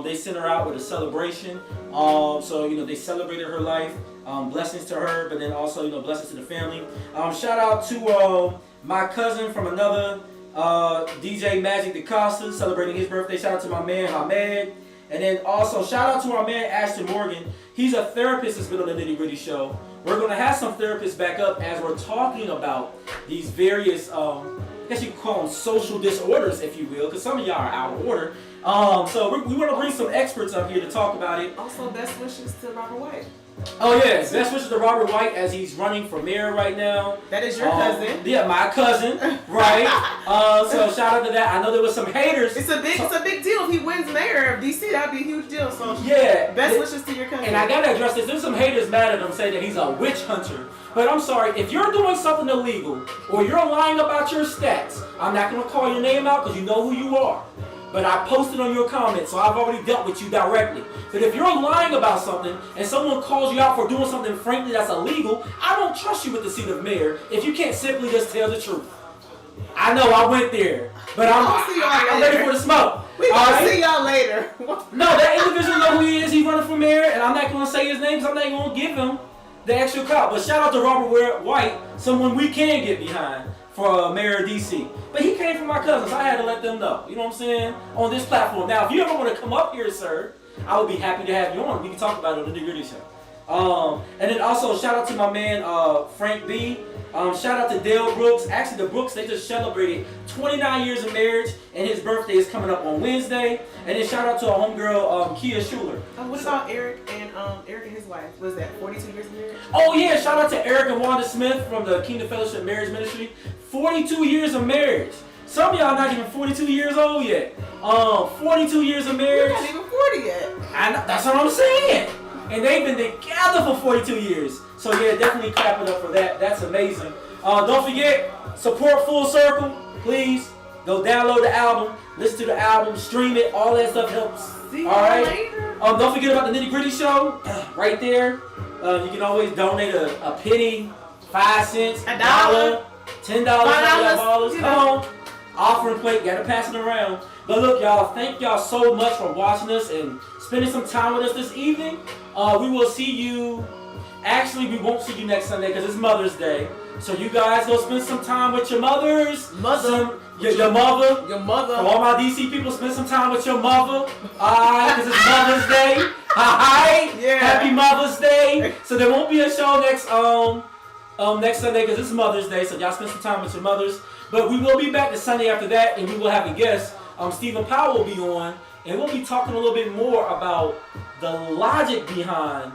Speaker 2: They sent her out with a celebration. So you know they celebrated her life. Blessings to her, but then also blessings to the family. Shout out to my cousin from another DJ Magic DaCosta celebrating his birthday. Shout out to my man Hamed. And then also shout out to our man Ashton Morgan. He's a therapist that's been on the Nitty Gritty Show. We're going to have some therapists back up as we're talking about these various, I guess you could call them social disorders, if you will, because some of y'all are out of order. So we want to bring some experts up here to talk about it.
Speaker 1: Also, best wishes to Robert White.
Speaker 2: Oh yes, best wishes to Robert White as he's running for mayor right now.
Speaker 1: That is your cousin.
Speaker 2: Yeah, my cousin, right? So shout out to that. I know there was some haters.
Speaker 1: It's a big deal if he wins mayor of DC. That'd be a huge deal. So
Speaker 2: yeah,
Speaker 1: best wishes to your cousin.
Speaker 2: And I gotta address this. There's some haters mad at him saying that he's a witch hunter. But I'm sorry, if you're doing something illegal or you're lying about your stats, I'm not gonna call your name out because you know who you are. But I posted on your comments, so I've already dealt with you directly. But if you're lying about something and someone calls you out for doing something frankly that's illegal, I don't trust you with the seat of mayor if you can't simply just tell the truth. I know I went there, but I'm ready for the smoke.
Speaker 1: We gonna see y'all later.
Speaker 2: No, that individual know who he is. He's running for mayor, and I'm not gonna say his name because I'm not gonna give him the extra clout. But shout out to Robert White, someone we can get behind for mayor of DC. But he came from my cousins. I had to let them know. You know what I'm saying? On this platform. Now, if you ever want to come up here, sir, I would be happy to have you on. We can talk about it on the Nitty Gritty Show. And then also shout out to my man Frank B. Shout out to Dale Brooks. Actually, the Brooks, they just celebrated 29 years of marriage, and his birthday is coming up on Wednesday. And then shout out to our homegirl Kia Schuler.
Speaker 1: What about Eric and his wife? Was that 42 years of marriage?
Speaker 2: Oh yeah, shout out to Eric and Wanda Smith from the Kingdom Fellowship Marriage Ministry. 42 years of marriage. Some of y'all not even 42 years old yet. 42 years of marriage.
Speaker 1: You're not even 40 yet.
Speaker 2: That's what I'm saying. And they've been together for 42 years. So yeah, definitely clap it up for that. That's amazing. Don't forget, support Full Circle. Please go download the album, listen to the album, stream it. All that stuff helps.
Speaker 1: See
Speaker 2: all right.
Speaker 1: Later.
Speaker 2: Don't forget about the Nitty Gritty Show. Right there. You can always donate a penny, 5 cents, $1, $10, $5. Come on. Offering plate, gotta pass it around. But look, y'all, thank y'all so much for watching us and spending some time with us this evening. We will see you. Actually, we won't see you next Sunday because it's Mother's Day. So you guys go spend some time with your mothers. Your mother.
Speaker 1: Your mother.
Speaker 2: For all my DC people, spend some time with your mother. Alright, because it's Mother's Day. Alright?
Speaker 1: Yeah.
Speaker 2: Happy Mother's Day. So there won't be a show next Sunday because it's Mother's Day. So y'all spend some time with your mothers. But we will be back the Sunday after that, and we will have a guest. Stephen Powell will be on, and we'll be talking a little bit more about the logic behind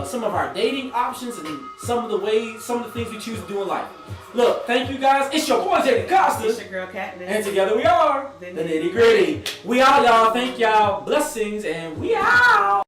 Speaker 2: some of our dating options and some of the things we choose to do in life. Look, thank you guys. It's your boy Jay DaCosta.
Speaker 1: It's your girl Katniss.
Speaker 2: And together we are the Nitty Gritty. We out, y'all. Thank y'all. Blessings, and we out.